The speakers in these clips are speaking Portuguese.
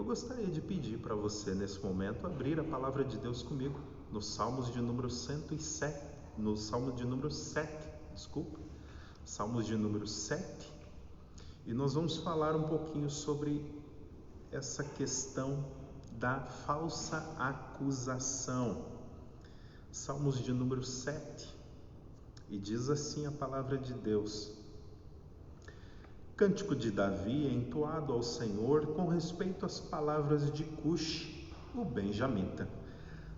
eu gostaria de pedir para você, nesse momento, abrir a palavra de Deus comigo, no Salmos de número 107, no Salmo de número 7, Salmos de número 7, e nós vamos falar um pouquinho sobre essa questão da falsa acusação. Salmos de número 7, e diz assim a palavra de Deus: Cântico de Davi entoado ao Senhor com respeito às palavras de Cush, o benjamita.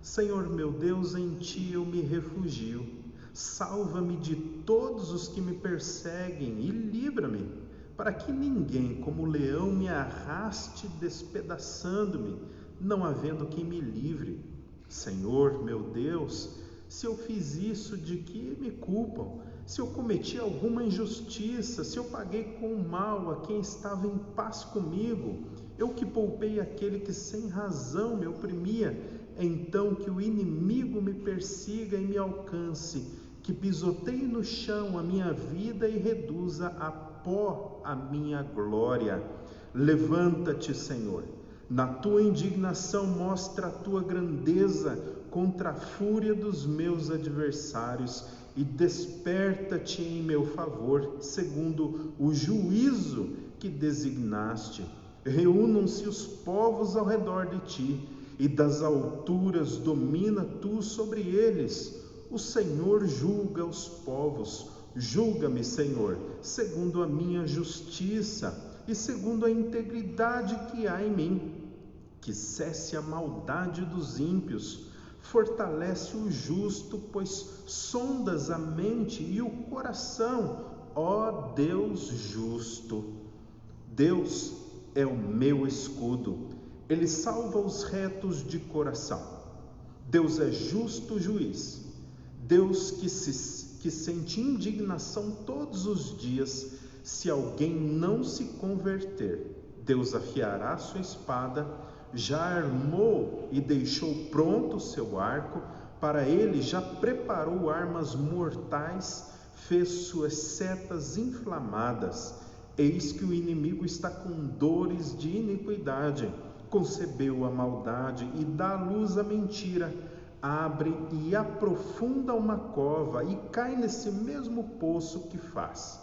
Senhor meu Deus, em ti eu me refugio. Salva-me de todos os que me perseguem e livra-me, para que ninguém como leão me arraste despedaçando-me, não havendo quem me livre. Senhor meu Deus, se eu fiz isso, de que me culpam? Se eu cometi alguma injustiça, se eu paguei com o mal a quem estava em paz comigo, eu que poupei aquele que sem razão me oprimia, então que o inimigo me persiga e me alcance, que pisoteie no chão a minha vida e reduza a pó a minha glória. Levanta-te, Senhor. Na tua indignação mostra a tua grandeza contra a fúria dos meus adversários e desperta-te em meu favor, segundo o juízo que designaste. Reúnam-se os povos ao redor de ti e das alturas domina tu sobre eles. O Senhor julga os povos. Julga-me, Senhor, segundo a minha justiça e segundo a integridade que há em mim. Que cesse a maldade dos ímpios, fortalece o justo, pois sondas a mente e o coração, ó Deus justo. Deus é o meu escudo, ele salva os retos de coração. Deus é justo juiz, Deus que sente indignação todos os dias. Se alguém não se converter, Deus afiará sua espada, já armou e deixou pronto o seu arco, para ele já preparou armas mortais, fez suas setas inflamadas. Eis que o inimigo está com dores de iniquidade, concebeu a maldade e dá à luz a mentira, abre e aprofunda uma cova e cai nesse mesmo poço que faz.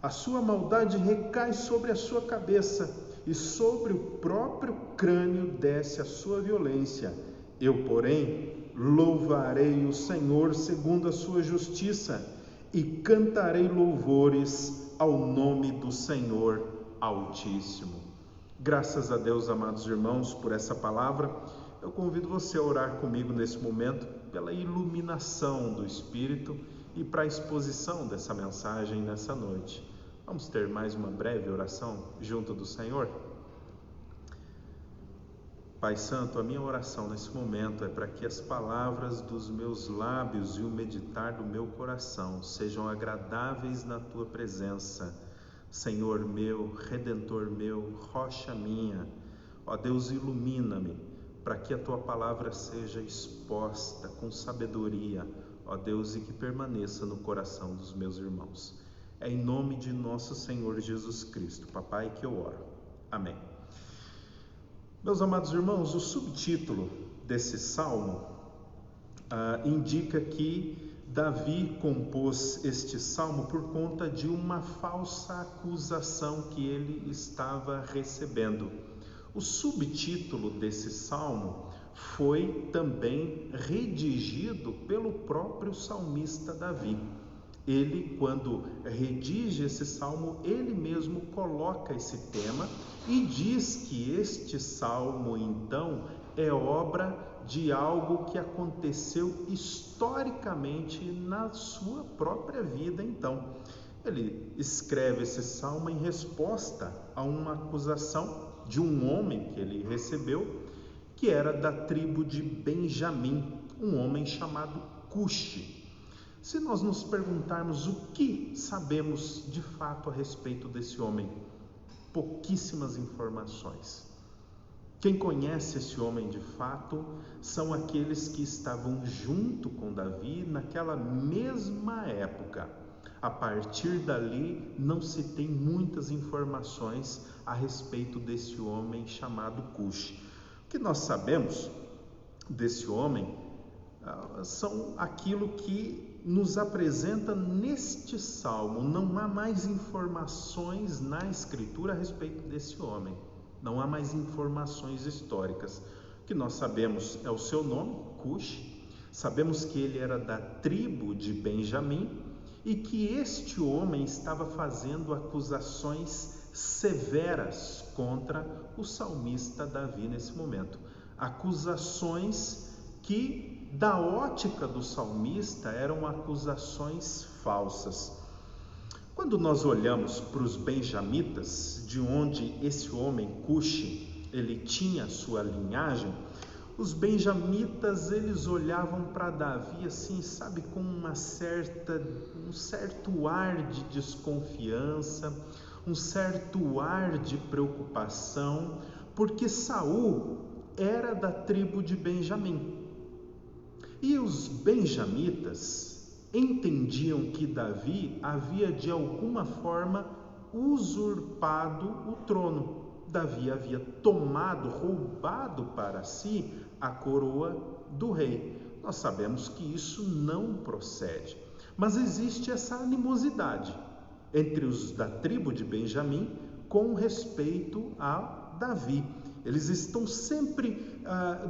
A sua maldade recai sobre a sua cabeça, e sobre o próprio crânio desce a sua violência. Eu, porém, louvarei o Senhor segundo a sua justiça e cantarei louvores ao nome do Senhor Altíssimo. Graças a Deus, amados irmãos, por essa palavra. Eu convido você a orar comigo nesse momento pela iluminação do Espírito e para a exposição dessa mensagem nessa noite. Vamos ter mais uma breve oração junto do Senhor? Pai Santo, a minha oração nesse momento é para que as palavras dos meus lábios e o meditar do meu coração sejam agradáveis na Tua presença. Senhor meu, Redentor meu, rocha minha, ó Deus, ilumina-me para que a Tua palavra seja exposta com sabedoria, ó Deus, e que permaneça no coração dos meus irmãos. É em nome de nosso Senhor Jesus Cristo, Papai, que eu oro. Amém. Meus amados irmãos, o subtítulo desse salmo indica que Davi compôs este salmo por conta de uma falsa acusação que ele estava recebendo. O subtítulo desse salmo foi também redigido pelo próprio salmista Davi. Ele, quando redige esse salmo, ele mesmo coloca esse tema e diz que este salmo, então, é obra de algo que aconteceu historicamente na sua própria vida. Então, ele escreve esse salmo em resposta a uma acusação de um homem que ele recebeu, que era da tribo de Benjamim, um homem chamado Cush. Se nós nos perguntarmos o que sabemos de fato a respeito desse homem, pouquíssimas informações. Quem conhece esse homem de fato são aqueles que estavam junto com Davi naquela mesma época. A partir dali, não se tem muitas informações a respeito desse homem chamado Cush. O que nós sabemos desse homem são aquilo que nos apresenta neste salmo. Não há mais informações na Escritura a respeito desse homem. Não há mais informações históricas. O que nós sabemos é o seu nome, Cush. Sabemos que ele era da tribo de Benjamim e que este homem estava fazendo acusações severas contra o salmista Davi nesse momento. Acusações que, da ótica do salmista, eram acusações falsas. Quando nós olhamos para os benjamitas, de onde esse homem Cush, ele tinha sua linhagem, os benjamitas, eles olhavam para Davi assim, sabe, com um certo ar de desconfiança, um certo ar de preocupação, porque Saul era da tribo de Benjamim. E os benjamitas entendiam que Davi havia de alguma forma usurpado o trono. Davi havia roubado para si a coroa do rei. Nós sabemos que isso não procede, mas existe essa animosidade entre os da tribo de Benjamim com respeito a Davi. Eles estão sempre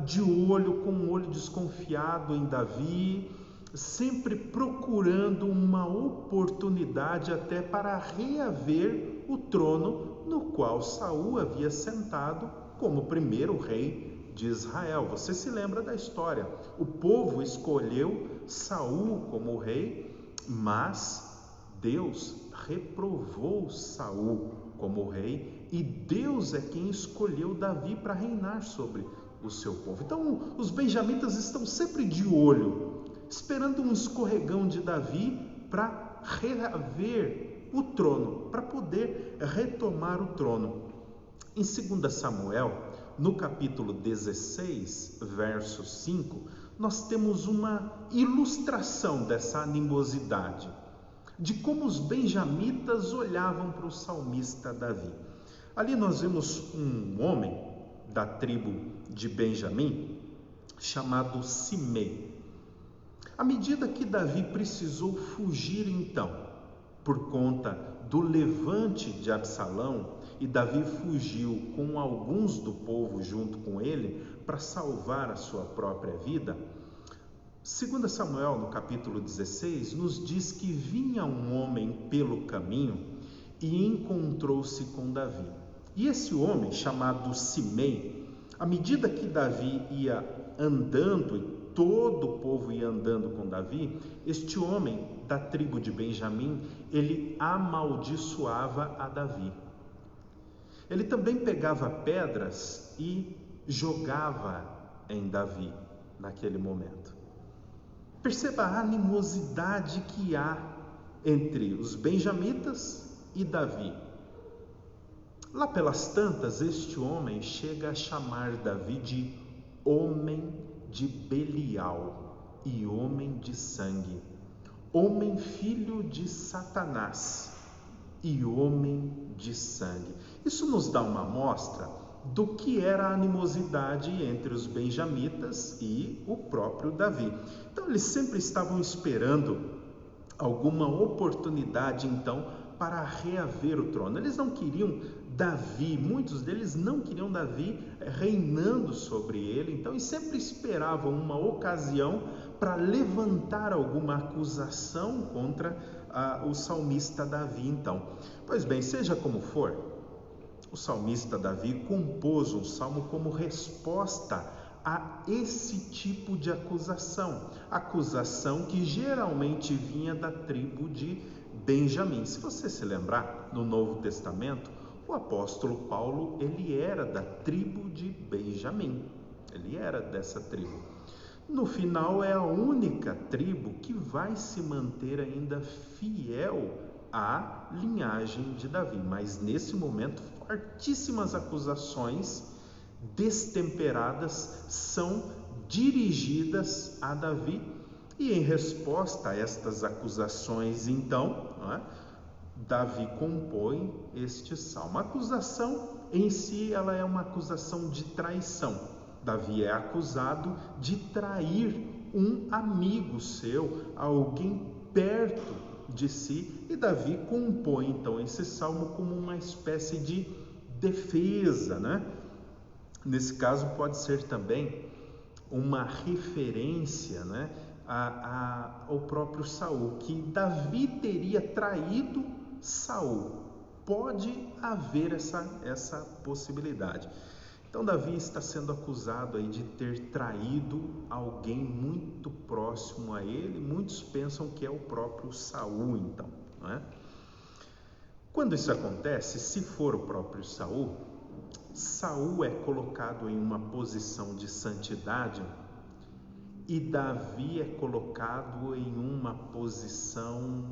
de olho, com um olho desconfiado em Davi, sempre procurando uma oportunidade até para reaver o trono no qual Saul havia sentado como primeiro rei de Israel. Você se lembra da história? O povo escolheu Saul como rei, mas Deus reprovou Saul como rei e Deus é quem escolheu Davi para reinar sobre o seu povo. Então, os benjamitas estão sempre de olho, esperando um escorregão de Davi para reaver o trono, para poder retomar o trono. Em 2 Samuel, no capítulo 16, verso 5, nós temos uma ilustração dessa animosidade, de como os benjamitas olhavam para o salmista Davi. Ali nós vemos um homem da tribo de Benjamim, chamado Simei. À medida que Davi precisou fugir então, por conta do levante de Absalão, e Davi fugiu com alguns do povo junto com ele para salvar a sua própria vida, 2 Samuel, no capítulo 16, nos diz que vinha um homem pelo caminho e encontrou-se com Davi. E esse homem, chamado Simei, à medida que Davi ia andando, e todo o povo ia andando com Davi, este homem da tribo de Benjamim, ele amaldiçoava a Davi. Ele também pegava pedras e jogava em Davi naquele momento. Perceba a animosidade que há entre os benjamitas e Davi. Lá pelas tantas, este homem chega a chamar Davi de homem de Belial e homem de sangue, homem filho de Satanás e homem de sangue. Isso nos dá uma amostra do que era a animosidade entre os benjamitas e o próprio Davi. Então eles sempre estavam esperando alguma oportunidade então para reaver o trono. Eles não queriam Davi, muitos deles não queriam Davi reinando sobre ele, então eles sempre esperavam uma ocasião para levantar alguma acusação contra o salmista Davi então. Pois bem, seja como for, o salmista Davi compôs um salmo como resposta a esse tipo de acusação que geralmente vinha da tribo de Benjamim. Se você se lembrar, no Novo Testamento, o apóstolo Paulo, ele era da tribo de Benjamim, ele era dessa tribo. No final, é a única tribo que vai se manter ainda fiel à linhagem de Davi, mas nesse momento, fortíssimas acusações destemperadas são dirigidas a Davi, E em resposta a estas acusações, então, Davi compõe este salmo. A acusação em si, ela é uma acusação de traição. Davi é acusado de trair um amigo seu, alguém perto de si, e Davi compõe então esse salmo como uma espécie de defesa, Nesse caso pode ser também uma referência, ao próprio Saul, que Davi teria traído Saul. Pode haver essa possibilidade. Então Davi está sendo acusado aí de ter traído alguém muito próximo a ele. Muitos pensam que é o próprio Saul, então, Quando isso acontece, se for o próprio Saul, Saul é colocado em uma posição de santidade e Davi é colocado em uma posição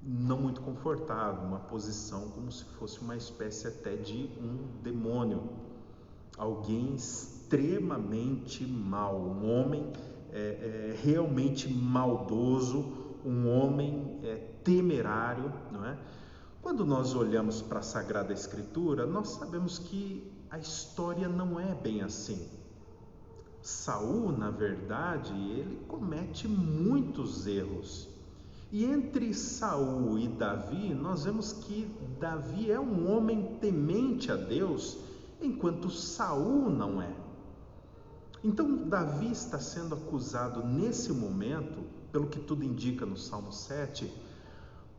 não muito confortável, uma posição como se fosse uma espécie até de um demônio, alguém extremamente mau, um homem realmente maldoso, um homem temerário, Quando nós olhamos para a Sagrada Escritura, nós sabemos que a história não é bem assim. Saul, na verdade, ele comete muitos erros. E entre Saul e Davi, nós vemos que Davi é um homem temente a Deus, enquanto Saul não é. Então, Davi está sendo acusado nesse momento, pelo que tudo indica no Salmo 7,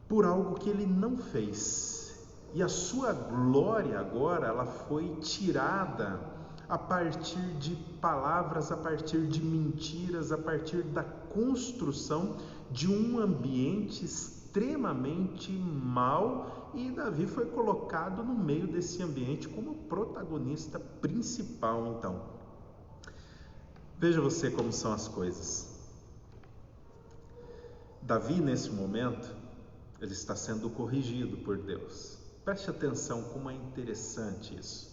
por algo que ele não fez. E a sua glória agora, ela foi tirada a partir de palavras, a partir de mentiras, a partir da construção de um ambiente extremamente mau, e Davi foi colocado no meio desse ambiente como protagonista principal, então. Veja você como são as coisas. Davi, nesse momento, ele está sendo corrigido por Deus. Preste atenção como é interessante isso.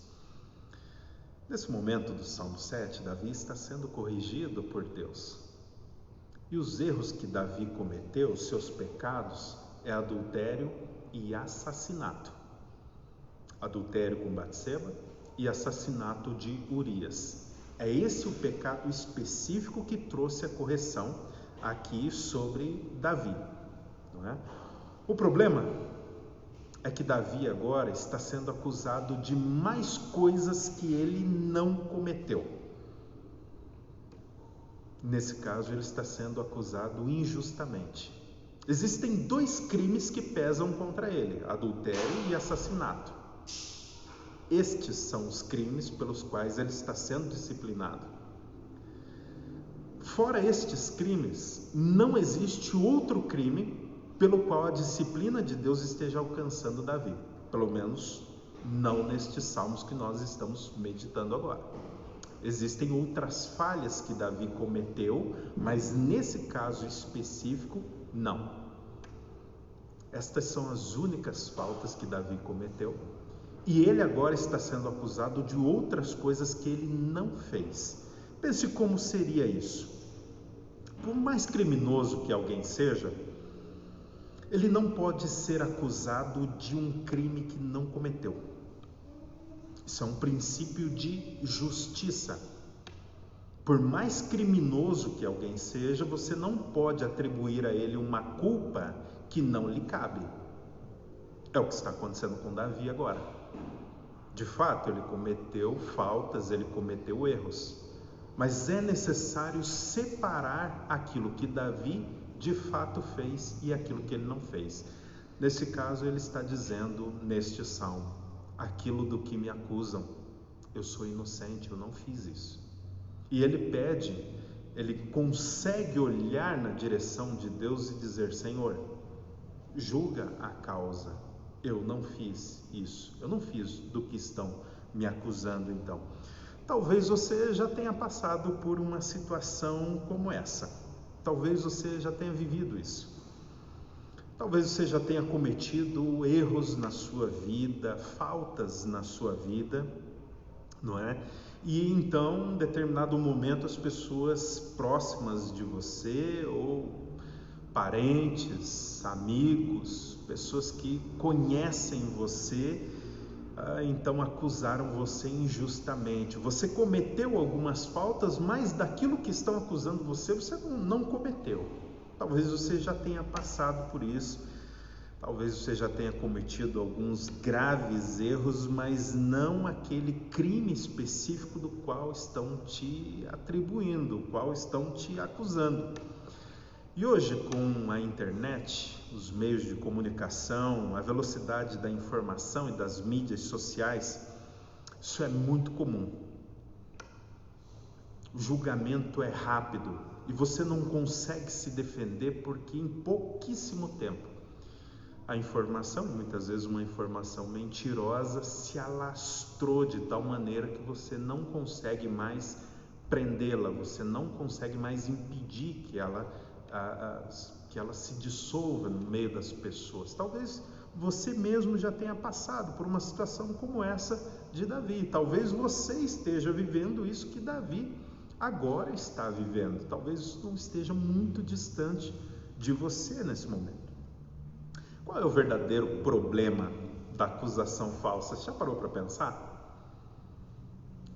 Nesse momento do Salmo 7, Davi está sendo corrigido por Deus. E os erros que Davi cometeu, seus pecados, é adultério e assassinato. Adultério com Batseba e assassinato de Urias. É esse o pecado específico que trouxe a correção aqui sobre Davi, O problema é que Davi agora está sendo acusado de mais coisas que ele não cometeu. Nesse caso, ele está sendo acusado injustamente. Existem 2 crimes que pesam contra ele: adultério e assassinato. Estes são os crimes pelos quais ele está sendo disciplinado. Fora estes crimes, não existe outro crime pelo qual a disciplina de Deus esteja alcançando Davi. Pelo menos não nestes salmos que nós estamos meditando agora. Existem outras falhas que Davi cometeu, mas nesse caso específico, não. Estas são as únicas faltas que Davi cometeu. E ele agora está sendo acusado de outras coisas que ele não fez. Pense como seria isso. Por mais criminoso que alguém seja, ele não pode ser acusado de um crime que não cometeu. Isso é um princípio de justiça. Por mais criminoso que alguém seja, você não pode atribuir a ele uma culpa que não lhe cabe. É o que está acontecendo com Davi agora. De fato, ele cometeu faltas, ele cometeu erros. Mas é necessário separar aquilo que Davi de fato fez e aquilo que ele não fez. Nesse caso, ele está dizendo neste salmo: aquilo do que me acusam, eu sou inocente, eu não fiz isso. E ele pede, ele consegue olhar na direção de Deus e dizer: Senhor, julga a causa, eu não fiz isso, eu não fiz do que estão me acusando. Então, talvez você já tenha passado por uma situação como essa. Talvez você já tenha vivido isso. Talvez você já tenha cometido erros na sua vida, faltas na sua vida, E então, em determinado momento, as pessoas próximas de você, ou parentes, amigos, pessoas que conhecem você, então acusaram você injustamente. Você cometeu algumas faltas, mas daquilo que estão acusando você, você não cometeu. Talvez você já tenha passado por isso. Talvez você já tenha cometido alguns graves erros, mas não aquele crime específico do qual estão te atribuindo, do qual estão te acusando. E hoje, com a internet, os meios de comunicação, a velocidade da informação e das mídias sociais, isso é muito comum. O julgamento é rápido e você não consegue se defender porque em pouquíssimo tempo a informação, muitas vezes uma informação mentirosa, se alastrou de tal maneira que você não consegue mais prendê-la, você não consegue mais impedir que ela se dissolva no meio das pessoas. Talvez você mesmo já tenha passado por uma situação como essa de Davi. Talvez você esteja vivendo isso que Davi agora está vivendo. Talvez isso não esteja muito distante de você nesse momento. Qual é o verdadeiro problema da acusação falsa? Você já parou para pensar?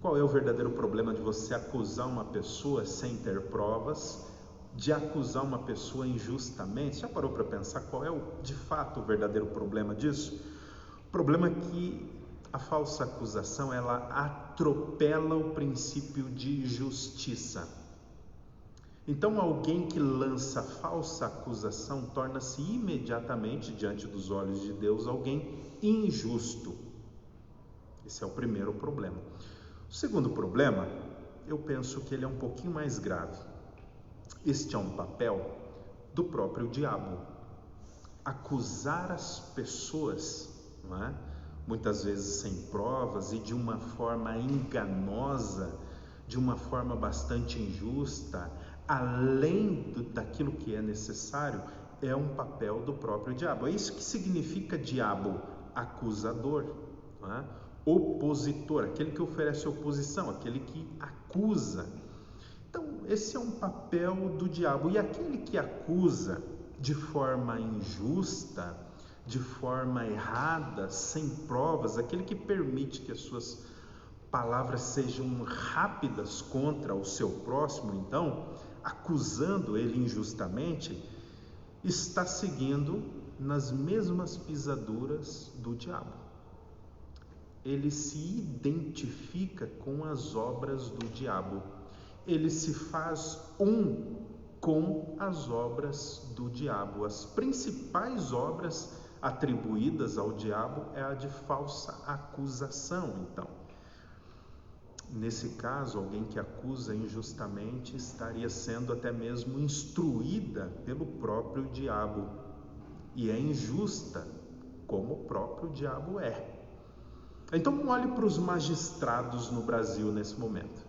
Qual é o verdadeiro problema de você acusar uma pessoa sem ter provas, de acusar uma pessoa injustamente? Já parou para pensar qual é de fato o verdadeiro problema disso? O problema é que a falsa acusação, ela atropela o princípio de justiça. Então, alguém que lança falsa acusação torna-se imediatamente, diante dos olhos de Deus, alguém injusto. Esse é o primeiro problema. O segundo problema, eu penso que ele é um pouquinho mais grave. Este é um papel do próprio diabo. Acusar as pessoas, não é? Muitas vezes sem provas e de uma forma enganosa, de uma forma bastante injusta, além daquilo que é necessário, é um papel do próprio diabo. É isso que significa diabo: acusador, não é? Opositor, aquele que oferece oposição, aquele que acusa. Então, esse é um papel do diabo. E aquele que acusa de forma injusta, de forma errada, sem provas, aquele que permite que as suas palavras sejam rápidas contra o seu próximo, então, acusando ele injustamente, está seguindo nas mesmas pisaduras do diabo. Ele se identifica com as obras do diabo. Ele se faz um com as obras do diabo. As principais obras atribuídas ao diabo é a de falsa acusação, então. Nesse caso, alguém que acusa injustamente estaria sendo até mesmo instruída pelo próprio diabo, e é injusta, como o próprio diabo é. Então, olhe para os magistrados no Brasil nesse momento.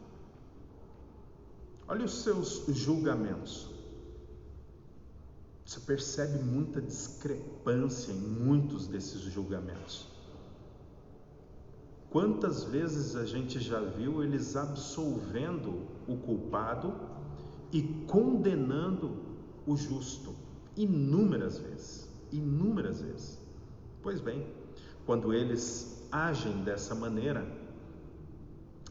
Olhe os seus julgamentos. Você percebe muita discrepância em muitos desses julgamentos. Quantas vezes a gente já viu eles absolvendo o culpado e condenando o justo? Inúmeras vezes, inúmeras vezes. Pois bem, quando eles agem dessa maneira,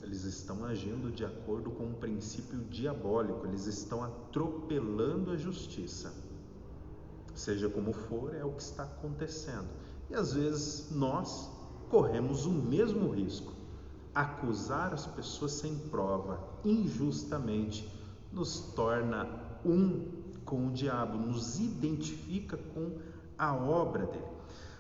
eles estão agindo de acordo com um princípio diabólico, eles estão atropelando a justiça. Seja como for, é o que está acontecendo. E às vezes nós corremos o mesmo risco. Acusar as pessoas sem prova, injustamente, nos torna um com o diabo, nos identifica com a obra dele.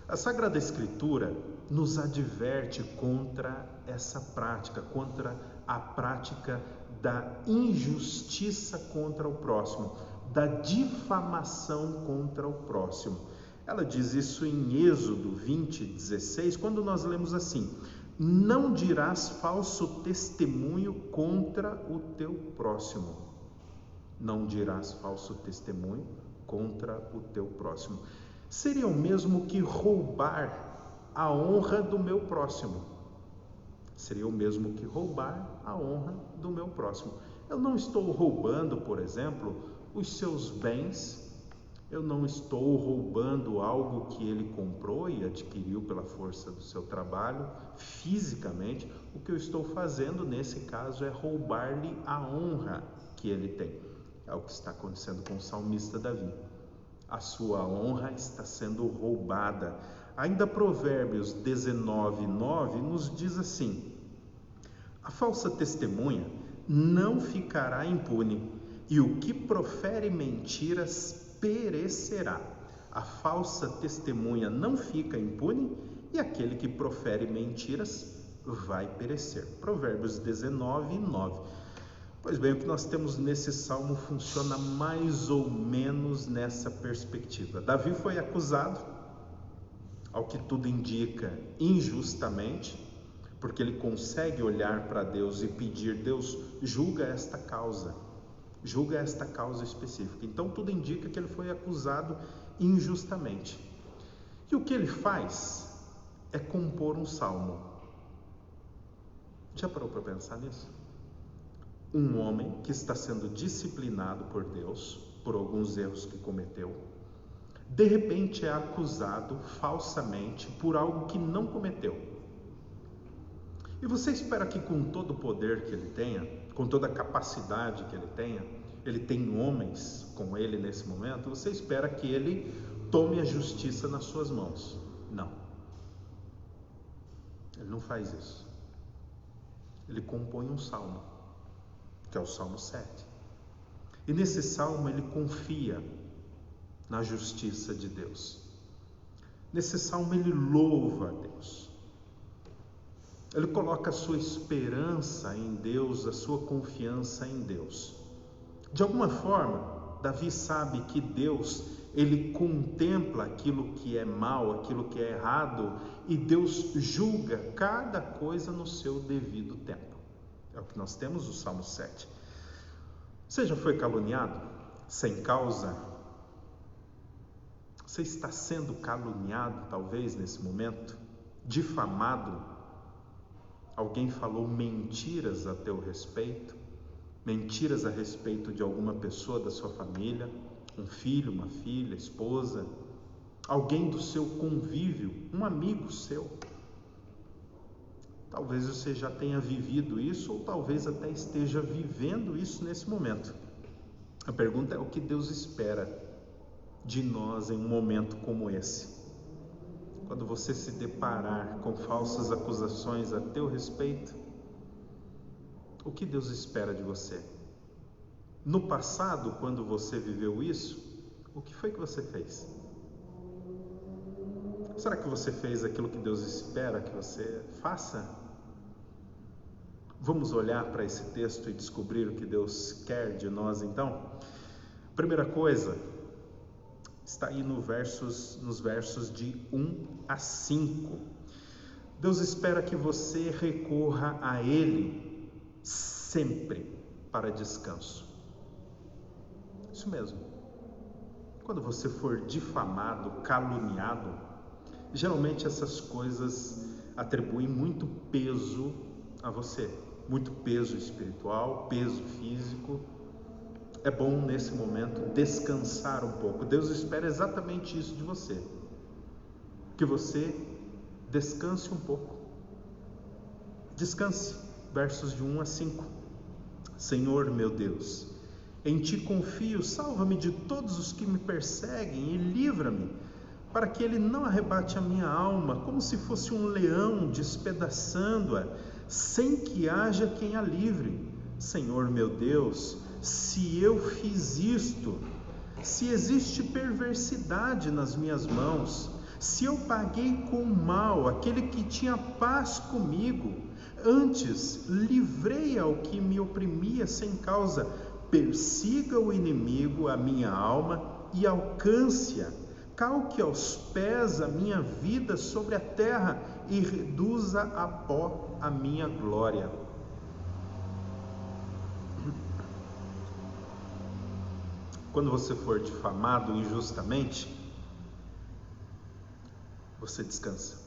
A Sagrada Escritura nos adverte contra essa prática, contra a prática da injustiça contra o próximo, da difamação contra o próximo. Ela diz isso em Êxodo 20:16, quando nós lemos assim: não dirás falso testemunho contra o teu próximo. Não dirás falso testemunho contra o teu próximo. Seria o mesmo que roubar a honra do meu próximo. Seria o mesmo que roubar a honra do meu próximo. Eu não estou roubando, por exemplo, os seus bens. Eu não estou roubando algo que ele comprou e adquiriu pela força do seu trabalho, fisicamente. O que eu estou fazendo nesse caso é roubar-lhe a honra que ele tem. É o que está acontecendo com o salmista Davi. A sua honra está sendo roubada. Ainda Provérbios 19:9 nos diz assim: a falsa testemunha não ficará impune, e o que profere mentiras perecerá. A falsa testemunha não fica impune, e aquele que profere mentiras vai perecer. Provérbios 19:9. Pois bem, o que nós temos nesse salmo funciona mais ou menos nessa perspectiva. Davi foi acusado, ao que tudo indica, injustamente, porque ele consegue olhar para Deus e pedir: Deus, julga esta causa específica. Então tudo indica que ele foi acusado injustamente. E o que ele faz é compor um salmo. Já parou para pensar nisso? Um homem que está sendo disciplinado por Deus por alguns erros que cometeu, de repente é acusado falsamente por algo que não cometeu. E você espera que com todo o poder que ele tenha, com toda a capacidade que ele tem homens com ele nesse momento, você espera que ele tome a justiça nas suas mãos. Não. Ele não faz isso. Ele compõe um salmo, que é o Salmo 7. E nesse salmo ele confia na justiça de Deus. Nesse salmo ele louva a Deus. Ele coloca a sua esperança em Deus, a sua confiança em Deus. De alguma forma, Davi sabe que Deus, ele contempla aquilo que é mal, aquilo que é errado, e Deus julga cada coisa no seu devido tempo. É o que nós temos no Salmo 7. Você já foi caluniado sem causa? Você está sendo caluniado, talvez, nesse momento? Difamado? Alguém falou mentiras a teu respeito? Mentiras a respeito de alguma pessoa da sua família? Um filho, uma filha, esposa? Alguém do seu convívio? Um amigo seu? Talvez você já tenha vivido isso, ou talvez até esteja vivendo isso nesse momento. A pergunta é: o que Deus espera de nós em um momento como esse? Quando você se deparar com falsas acusações a teu respeito, o que Deus espera de você? No passado, quando você viveu isso, o que foi que você fez? Será que você fez aquilo que Deus espera que você faça? Vamos olhar para esse texto e descobrir o que Deus quer de nós, então? Primeira coisa, está aí nos versos de 1 a 5. Deus espera que você recorra a Ele sempre para descanso. Isso mesmo. Quando você for difamado, caluniado, geralmente essas coisas atribuem muito peso a você. Muito peso espiritual, peso físico. É bom nesse momento descansar um pouco. Deus espera exatamente isso de você. Que você descanse um pouco. Descanse. Versos de 1 a 5. Senhor meu Deus, em Ti confio, salva-me de todos os que me perseguem e livra-me, para que Ele não arrebate a minha alma, como se fosse um leão despedaçando-a, sem que haja quem a livre. Senhor meu Deus, se eu fiz isto, se existe perversidade nas minhas mãos, se eu paguei com mal aquele que tinha paz comigo, antes livrei ao que me oprimia sem causa, persiga o inimigo a minha alma e alcance-a, calque aos pés a minha vida sobre a terra e reduza a pó a minha glória. Quando você for difamado injustamente, você descansa.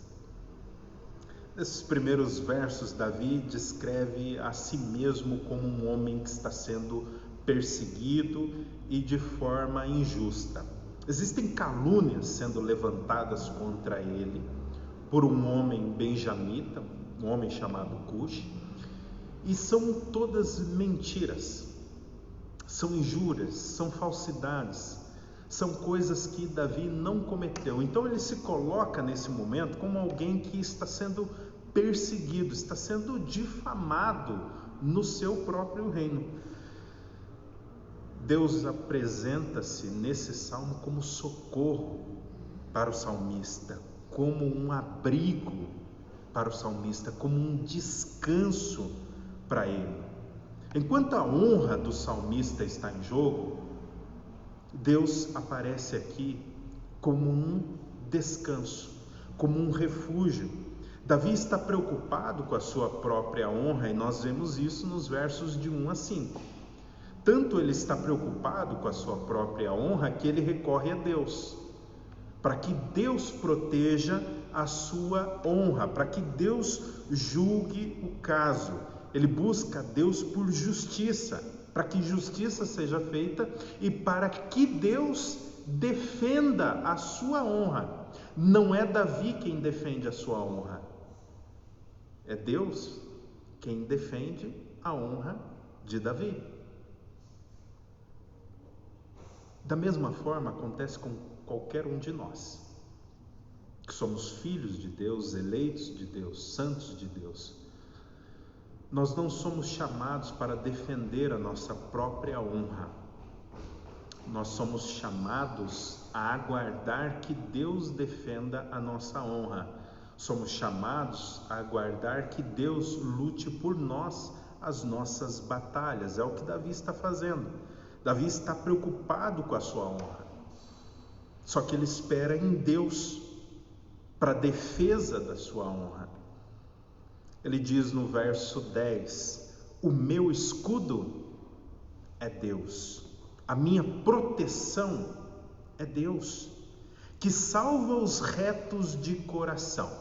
Nesses primeiros versos, Davi descreve a si mesmo como um homem que está sendo perseguido e de forma injusta. Existem calúnias sendo levantadas contra ele por um homem benjamita, um homem chamado Cush, e são todas mentiras, são injúrias, são falsidades, são coisas que Davi não cometeu. Então ele se coloca nesse momento como alguém que está sendo perseguido, está sendo difamado no seu próprio reino. Deus apresenta-se nesse salmo como socorro para o salmista, como um abrigo para o salmista, como um descanso para ele. Enquanto a honra do salmista está em jogo, Deus aparece aqui como um descanso, como um refúgio. Davi está preocupado com a sua própria honra e nós vemos isso nos versos de 1 a 5. Tanto ele está preocupado com a sua própria honra que ele recorre a Deus, para que Deus proteja a sua honra, para que Deus julgue o caso. Ele busca a Deus por justiça, para que justiça seja feita e para que Deus defenda a sua honra. Não é Davi quem defende a sua honra, é Deus quem defende a honra de Davi. Da mesma forma acontece com qualquer um de nós, que somos filhos de Deus, eleitos de Deus, santos de Deus. Nós não somos chamados para defender a nossa própria honra. Nós somos chamados a aguardar que Deus defenda a nossa honra. Somos chamados a aguardar que Deus lute por nós as nossas batalhas. É o que Davi está fazendo. Davi está preocupado com a sua honra. Só que ele espera em Deus para a defesa da sua honra. Ele diz no verso 10: o meu escudo é Deus, a minha proteção é Deus, que salva os retos de coração.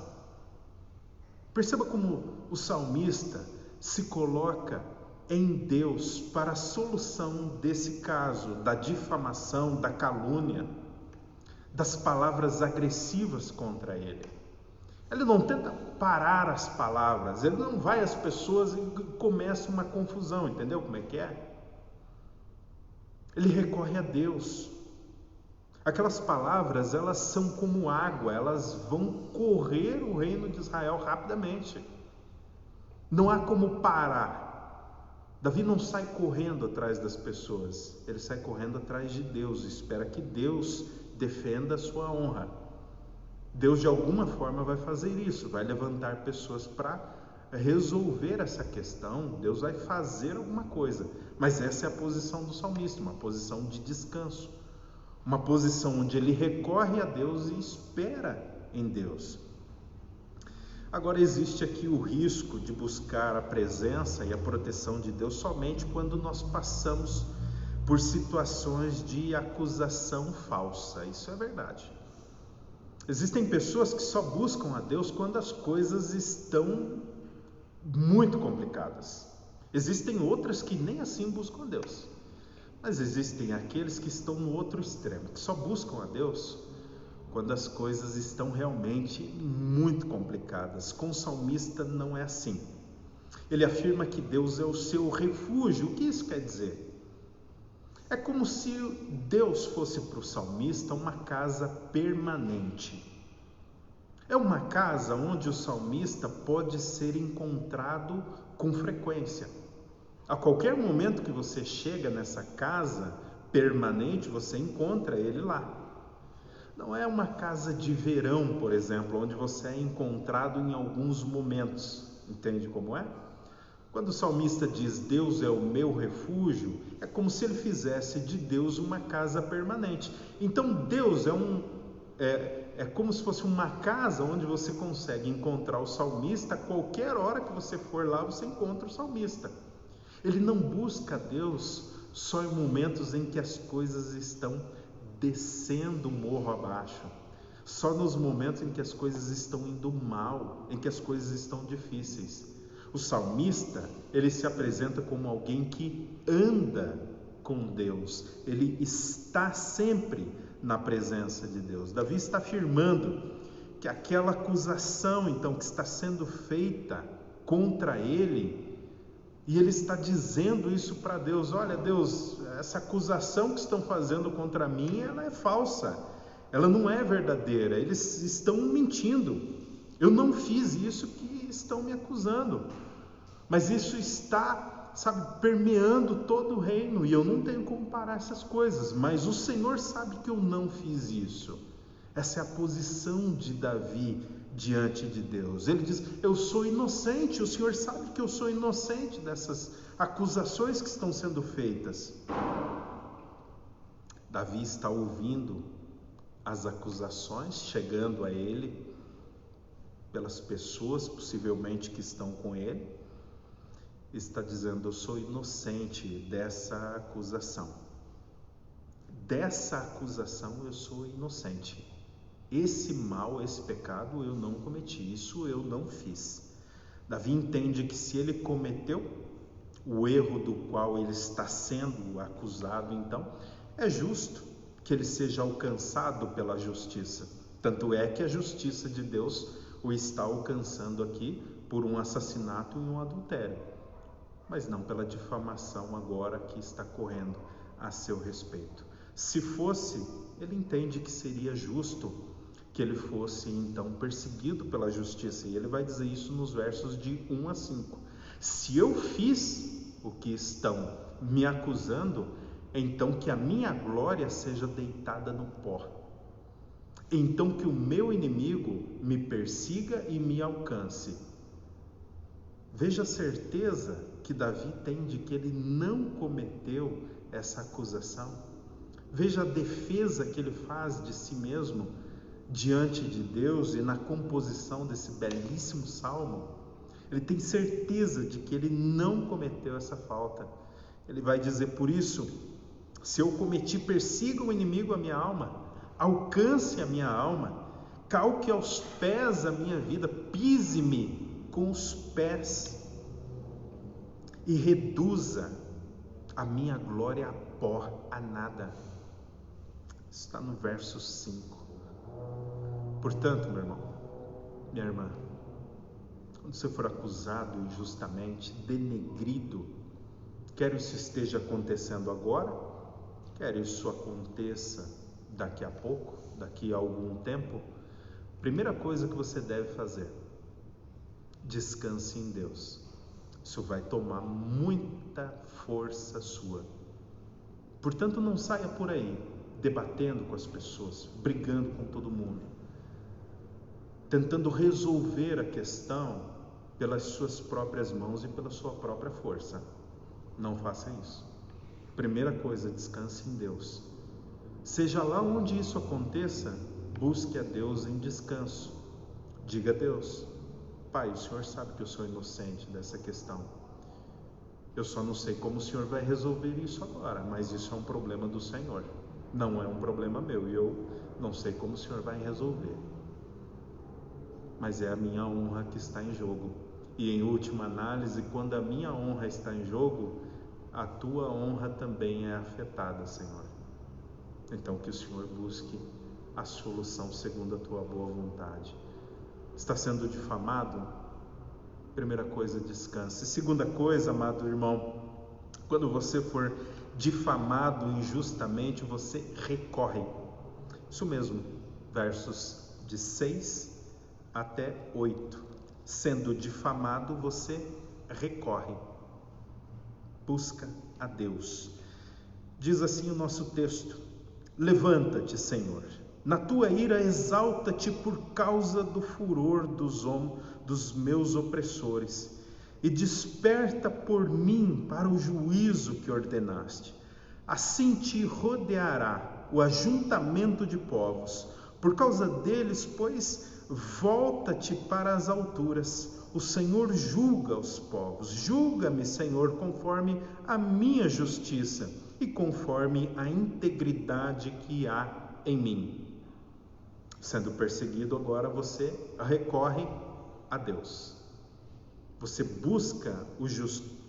Perceba como o salmista se coloca em Deus para a solução desse caso, da difamação, da calúnia, das palavras agressivas contra ele. Ele não tenta parar as palavras, ele não vai às pessoas e começa uma confusão, entendeu como é que é? Ele recorre a Deus. Aquelas palavras, elas são como água, elas vão correr o reino de Israel rapidamente. Não há como parar. Davi não sai correndo atrás das pessoas, ele sai correndo atrás de Deus, espera que Deus defenda a sua honra. Deus de alguma forma vai fazer isso, vai levantar pessoas para resolver essa questão. Deus vai fazer alguma coisa, mas essa é a posição do salmista, uma posição de descanso, uma posição onde ele recorre a Deus e espera em Deus. Agora existe aqui o risco de buscar a presença e a proteção de Deus somente quando nós passamos por situações de acusação falsa. Isso é verdade. Existem pessoas que só buscam a Deus quando as coisas estão muito complicadas. Existem outras que nem assim buscam a Deus. Mas existem aqueles que estão no outro extremo, que só buscam a Deus quando as coisas estão realmente muito complicadas. Com o salmista não é assim. Ele afirma que Deus é o seu refúgio. O que isso quer dizer? É como se Deus fosse para o salmista uma casa permanente. É uma casa onde o salmista pode ser encontrado com frequência. A qualquer momento que você chega nessa casa permanente, você encontra ele lá. Não é uma casa de verão, por exemplo, onde você é encontrado em alguns momentos. Entende como é? Quando o salmista diz Deus é o meu refúgio, é como se ele fizesse de Deus uma casa permanente. Então Deus é como se fosse uma casa onde você consegue encontrar o salmista. A qualquer hora que você for lá, você encontra o salmista. Ele não busca Deus só em momentos em que as coisas estão descendo o morro abaixo, Só nos momentos em que as coisas estão indo mal, em que as coisas estão difíceis. O salmista, ele se apresenta como alguém que anda com Deus, ele está sempre na presença de Deus. Davi está afirmando que aquela acusação, então, que está sendo feita contra ele, e ele está dizendo isso para Deus: olha, Deus, essa acusação que estão fazendo contra mim, ela é falsa, ela não é verdadeira, eles estão mentindo, eu não fiz isso que estão me acusando, mas isso está, permeando todo o reino, e eu não tenho como parar essas coisas, mas o Senhor sabe que eu não fiz isso. Essa é a posição de Davi diante de Deus. Ele diz: eu sou inocente, o Senhor sabe que eu sou inocente dessas acusações que estão sendo feitas. Davi está ouvindo as acusações chegando a ele pelas pessoas possivelmente que estão com ele. Está dizendo: eu sou inocente dessa acusação. Dessa acusação eu sou inocente. Esse mal, esse pecado eu não cometi, isso eu não fiz. Davi entende que se ele cometeu o erro do qual ele está sendo acusado, então é justo que ele seja alcançado pela justiça. Tanto é que a justiça de Deus o está alcançando aqui por um assassinato e um adultério, mas não pela difamação agora que está correndo a seu respeito. Se fosse, ele entende que seria justo que ele fosse então perseguido pela justiça, e ele vai dizer isso nos versos de 1 a 5. Se eu fiz o que estão me acusando, então que a minha glória seja deitada no pó. Então que o meu inimigo me persiga e me alcance. Veja a certeza que Davi tem de que ele não cometeu essa acusação. Veja a defesa que ele faz de si mesmo diante de Deus, e na composição desse belíssimo salmo, ele tem certeza de que ele não cometeu essa falta. Ele vai dizer: por isso, se eu cometi, persiga o inimigo a minha alma, alcance a minha alma, calque aos pés a minha vida, pise-me com os pés e reduza a minha glória a pó, a nada. Está no verso 5. Portanto, meu irmão, minha irmã, quando você for acusado injustamente, denegrido, quer isso esteja acontecendo agora, quer isso aconteça daqui a pouco, daqui a algum tempo, primeira coisa que você deve fazer: descanse em Deus. Isso vai tomar muita força sua. Portanto, não saia por aí debatendo com as pessoas, brigando com todo mundo, tentando resolver a questão pelas suas próprias mãos e pela sua própria força. Não faça isso. Primeira coisa, descanse em Deus. Seja lá onde isso aconteça, busque a Deus em descanso. Diga a Deus: Pai, o Senhor sabe que eu sou inocente dessa questão. Eu só não sei como o Senhor vai resolver isso agora, mas isso é um problema do Senhor. Não é um problema meu, e eu não sei como o Senhor vai resolver. Mas é a minha honra que está em jogo. E em última análise, quando a minha honra está em jogo, a tua honra também é afetada, Senhor. Então que o Senhor busque a solução segundo a tua boa vontade. Está sendo difamado? Primeira coisa, descanse. Segunda coisa, amado irmão, quando você for difamado injustamente, você recorre. Isso mesmo, versos de 6 até 8. Sendo difamado, você recorre. Busca a Deus. Diz assim o nosso texto: levanta-te, Senhor, na tua ira exalta-te por causa do furor dos meus opressores, e desperta por mim para o juízo que ordenaste. Assim te rodeará o ajuntamento de povos, por causa deles, pois, volta-te para as alturas. O Senhor julga os povos. Julga-me, Senhor, conforme a minha justiça e conforme a integridade que há em mim. Sendo perseguido, agora você recorre a Deus. Você busca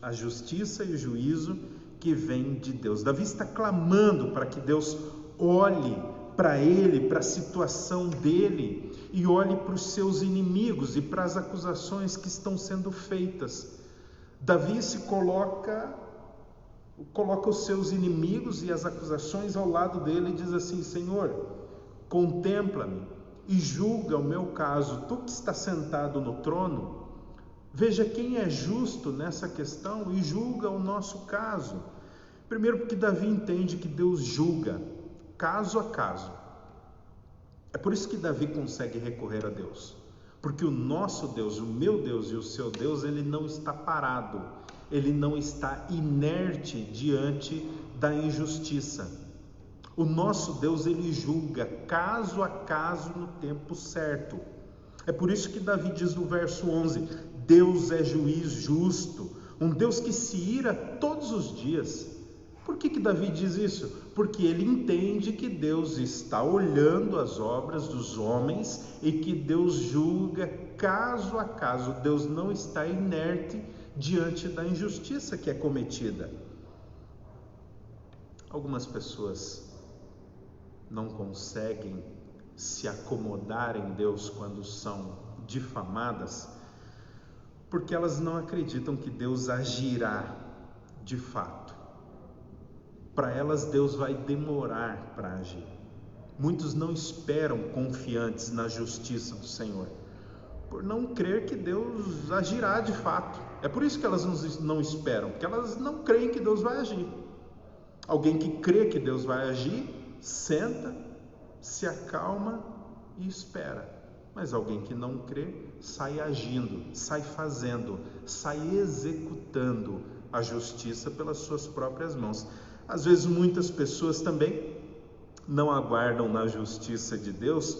a justiça e o juízo que vem de Deus. Davi está clamando para que Deus olhe para ele, para a situação dele, e olhe para os seus inimigos e para as acusações que estão sendo feitas. Davi se coloca os seus inimigos e as acusações ao lado dele e diz assim: Senhor, contempla-me e julga o meu caso, tu que está sentado no trono, veja quem é justo nessa questão e julga o nosso caso. Primeiro, porque Davi entende que Deus julga caso a caso. É por isso que Davi consegue recorrer a Deus, porque o nosso Deus, o meu Deus e o seu Deus, ele não está parado, ele não está inerte diante da injustiça. O nosso Deus, ele julga caso a caso no tempo certo. É por isso que Davi diz no verso 11: Deus é juiz justo, um Deus que se ira todos os dias. Por que Davi diz isso? Porque ele entende que Deus está olhando as obras dos homens e que Deus julga caso a caso. Deus não está inerte diante da injustiça que é cometida. Algumas pessoas não conseguem se acomodar em Deus quando são difamadas, porque elas não acreditam que Deus agirá de fato. Para elas, Deus vai demorar para agir. Muitos não esperam confiantes na justiça do Senhor, por não crer que Deus agirá de fato. É por isso que elas não esperam, porque elas não creem que Deus vai agir. Alguém que crê que Deus vai agir, senta, se acalma e espera. Mas alguém que não crê, sai agindo, sai fazendo, sai executando a justiça pelas suas próprias mãos. Às vezes muitas pessoas também não aguardam na justiça de Deus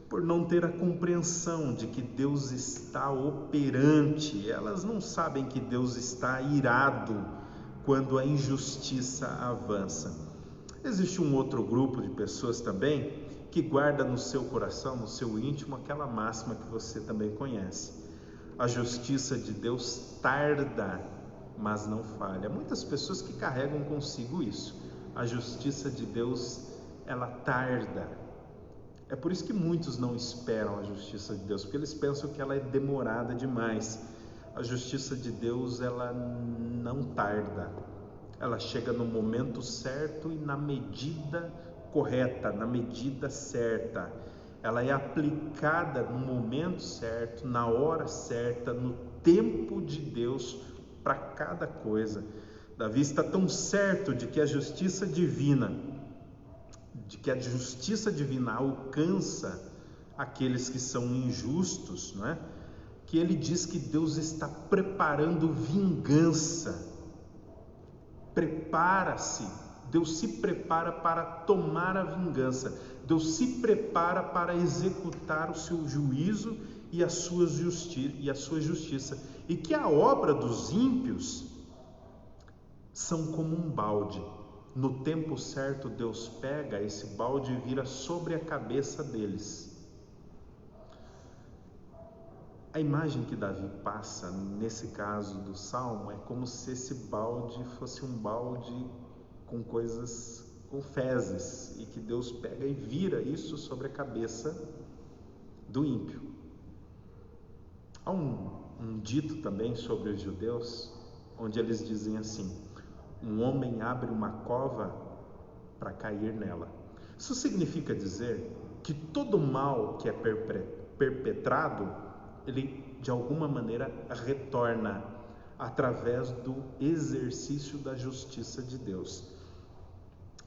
por não ter a compreensão de que Deus está operante. Elas não sabem que Deus está irado quando a injustiça avança. Existe um outro grupo de pessoas também que guarda no seu coração, no seu íntimo, aquela máxima que você também conhece: a justiça de Deus tarda, mas não falha. Muitas pessoas que carregam consigo isso: a justiça de Deus, ela tarda. É por isso que muitos não esperam a justiça de Deus, porque eles pensam que ela é demorada demais. A justiça de Deus, ela não tarda, ela chega no momento certo e na medida correta, na medida certa. Ela é aplicada no momento certo, na hora certa, no tempo de Deus para cada coisa. Davi está tão certo de que a justiça divina alcança aqueles que são injustos, não é? Que ele diz que Deus está preparando vingança. Prepara-se, Deus se prepara para tomar a vingança, Deus se prepara para executar o seu juízo e a sua justiça, e que a obra dos ímpios são como um balde. No tempo certo, Deus pega esse balde e vira sobre a cabeça deles. A imagem que Davi passa nesse caso do Salmo é como se esse balde fosse um balde com coisas, com fezes, e que Deus pega e vira isso sobre a cabeça do ímpio. Há um dito também sobre os judeus, onde eles dizem assim: um homem abre uma cova para cair nela. Isso significa dizer que todo mal que é perpetrado, ele de alguma maneira retorna através do exercício da justiça de Deus.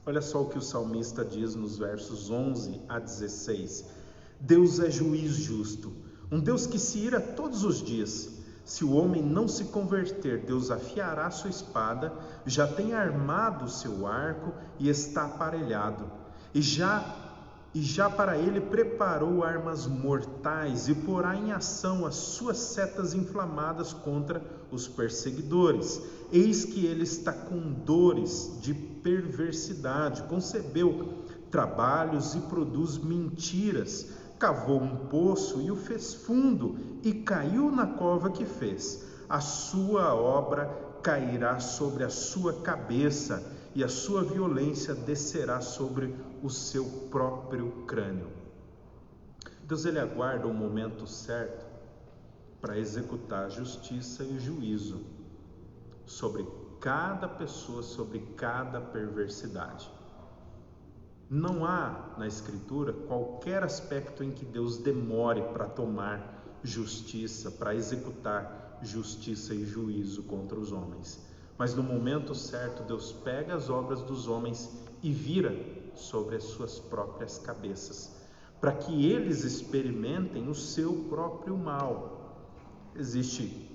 Olha só o que o salmista diz nos versos 11 a 16. Deus é juiz justo, um Deus que se ira todos os dias. Se o homem não se converter, Deus afiará sua espada, já tem armado o seu arco e está aparelhado. E já para ele preparou armas mortais e porá em ação as suas setas inflamadas contra os perseguidores. Eis que ele está com dores de perversidade, concebeu trabalhos e produz mentiras. cavou um poço e o fez fundo, e caiu na cova que fez. A sua obra cairá sobre a sua cabeça, e a sua violência descerá sobre o seu próprio crânio. Deus, ele aguarda o momento certo para executar a justiça e o juízo sobre cada pessoa, sobre cada perversidade. Não há na Escritura qualquer aspecto em que Deus demore para tomar justiça, para executar justiça e juízo contra os homens. Mas no momento certo, Deus pega as obras dos homens e vira sobre as suas próprias cabeças, para que eles experimentem o seu próprio mal. Existe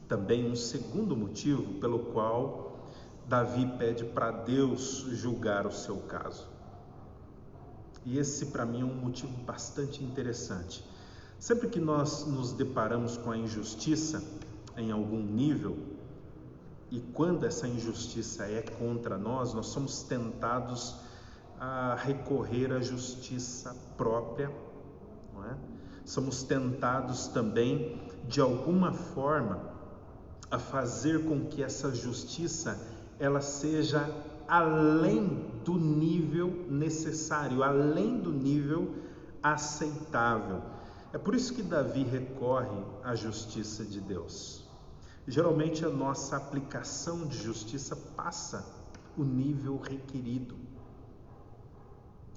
também um segundo motivo pelo qual Davi pede para Deus julgar o seu caso. E esse, para mim, é um motivo bastante interessante. Sempre que nós nos deparamos com a injustiça em algum nível, e quando essa injustiça é contra nós, nós somos tentados a recorrer à justiça própria, não é? Somos tentados também, de alguma forma, a fazer com que essa justiça ela seja além do nível necessário, além do nível aceitável. É por isso que Davi recorre à justiça de Deus. Geralmente a nossa aplicação de justiça passa o nível requerido.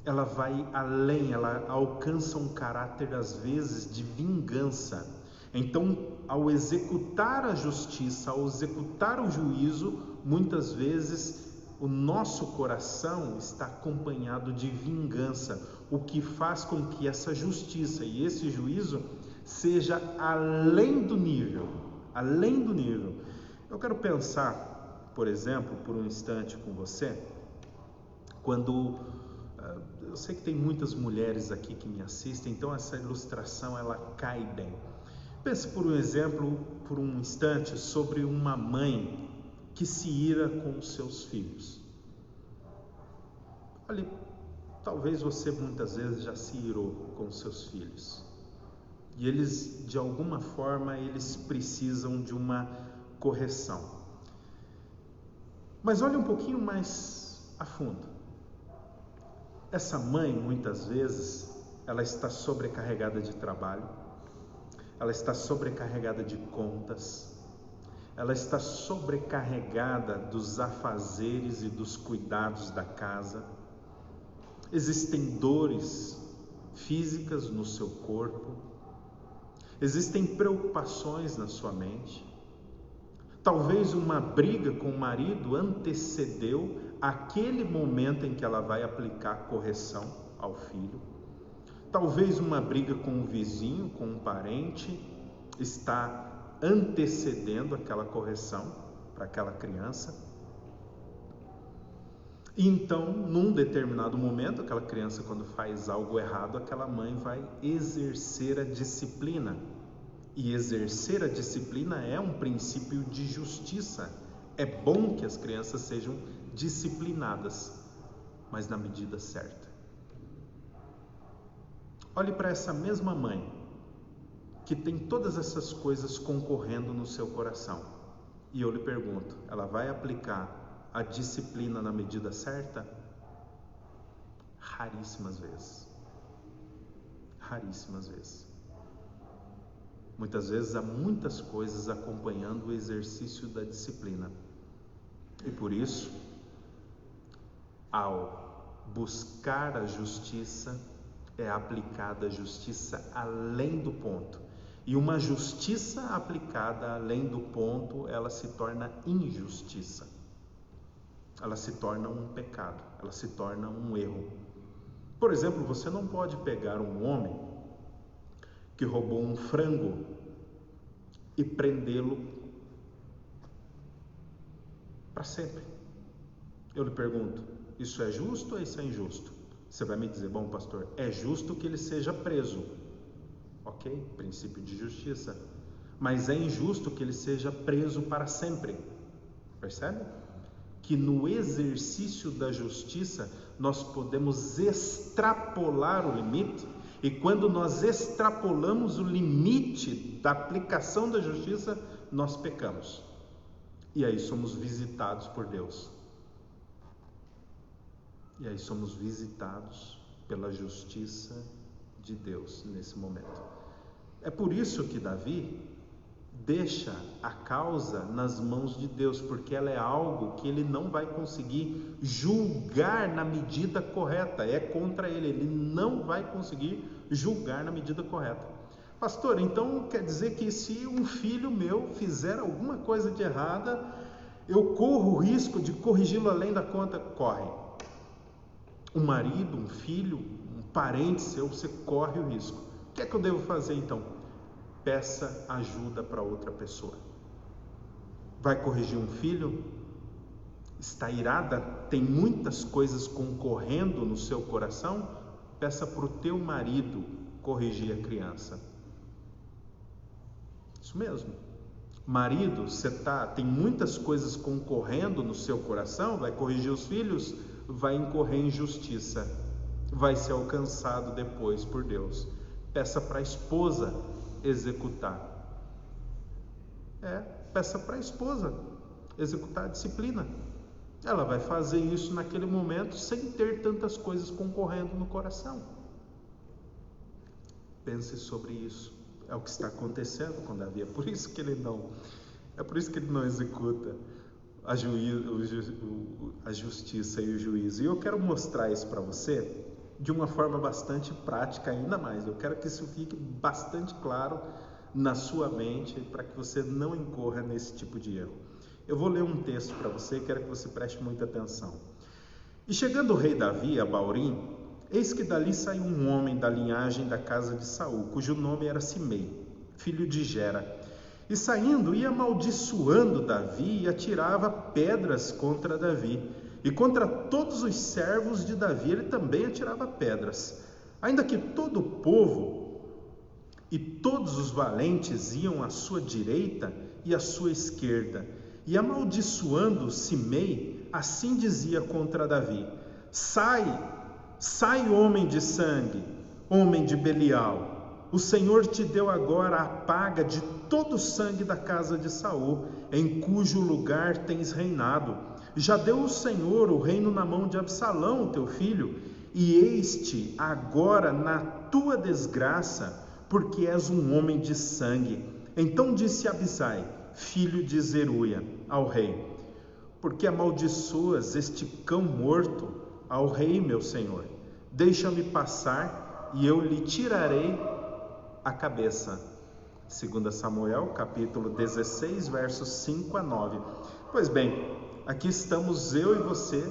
Ela vai além, ela alcança um caráter às vezes de vingança. Então, ao executar a justiça, ao executar o juízo, muitas vezes o nosso coração está acompanhado de vingança, o que faz com que essa justiça e esse juízo seja além do nível, além do nível. Eu quero pensar, por exemplo, por um instante com você, quando eu sei que tem muitas mulheres aqui que me assistem, então essa ilustração ela cai bem. Pense por um exemplo, por um instante, sobre uma mãe que se ira com os seus filhos. Olha, talvez você muitas vezes já se irou com os seus filhos. E eles, de alguma forma, eles precisam de uma correção. Mas olha um pouquinho mais a fundo. Essa mãe, muitas vezes, ela está sobrecarregada de trabalho, ela está sobrecarregada de contas, ela está sobrecarregada dos afazeres e dos cuidados da casa. Existem dores físicas no seu corpo, existem preocupações na sua mente. Talvez uma briga com o marido antecedeu aquele momento em que ela vai aplicar correção ao filho. Talvez uma briga com o vizinho, com um parente, está antecedendo aquela correção para aquela criança. E então, num determinado momento, aquela criança, quando faz algo errado, aquela mãe vai exercer a disciplina. E exercer a disciplina é um princípio de justiça. É bom que as crianças sejam disciplinadas, mas na medida certa. Olhe para essa mesma mãe, que tem todas essas coisas concorrendo no seu coração. E eu lhe pergunto, ela vai aplicar a disciplina na medida certa? Raríssimas vezes. Raríssimas vezes. Muitas vezes há muitas coisas acompanhando o exercício da disciplina. E por isso, ao buscar a justiça, é aplicada a justiça além do ponto. E uma justiça aplicada além do ponto, ela se torna injustiça. Ela se torna um pecado, ela se torna um erro. Por exemplo, você não pode pegar um homem que roubou um frango e prendê-lo para sempre. Eu lhe pergunto, isso é justo ou isso é injusto? Você vai me dizer, bom pastor, é justo que ele seja preso. Ok, princípio de justiça. Mas é injusto que ele seja preso para sempre. Percebe? Que no exercício da justiça nós podemos extrapolar o limite E quando nós extrapolamos o limite da aplicação da justiça, nós pecamos. E aí somos visitados por Deus. E aí somos visitados pela justiça de Deus nesse momento. É por isso que Davi deixa a causa nas mãos de Deus, porque ela é algo que ele não vai conseguir julgar na medida correta, é contra ele, ele não vai conseguir julgar na medida correta. Pastor, então quer dizer que se um filho meu fizer alguma coisa de errada, eu corro o risco de corrigi-lo além da conta? Corre. Um marido, um filho, um parente seu, você corre o risco. O que é que eu devo fazer então? Peça ajuda para outra pessoa. Vai corrigir um filho? Está irada? Tem muitas coisas concorrendo no seu coração? Peça para o teu marido corrigir a criança. Isso mesmo. Marido, tem muitas coisas concorrendo no seu coração? Vai corrigir os filhos? Vai incorrer em injustiça. Vai ser alcançado depois por Deus. Peça para a esposa executar. Peça para a esposa executar a disciplina. Ela vai fazer isso naquele momento sem ter tantas coisas concorrendo no coração. Pense sobre isso. É o que está acontecendo com Davi. É por isso que ele não executa a justiça e o juízo. E eu quero mostrar isso para você de uma forma bastante prática ainda mais. Eu quero que isso fique bastante claro na sua mente para que você não incorra nesse tipo de erro. Eu vou ler um texto para você e quero que você preste muita atenção. E chegando o rei Davi a Baurim, eis que dali saiu um homem da linhagem da casa de Saul, cujo nome era Simei, filho de Gera. E saindo, ia amaldiçoando Davi e atirava pedras contra Davi. E contra todos os servos de Davi ele também atirava pedras. Ainda que todo o povo e todos os valentes iam à sua direita e à sua esquerda. E amaldiçoando Simei, assim dizia contra Davi: Sai, homem de sangue, homem de Belial. O Senhor te deu agora a paga de todo o sangue da casa de Saul, em cujo lugar tens reinado. Já deu o Senhor o reino na mão de Absalão, teu filho, e eis-te agora na tua desgraça, porque és um homem de sangue. Então disse Abisai, filho de Zeruia, ao rei: porque amaldiçoas este cão morto ao rei, meu senhor? Deixa-me passar e eu lhe tirarei a cabeça. 2 Samuel, capítulo 16, versos 5 a 9. Pois bem, aqui estamos eu e você,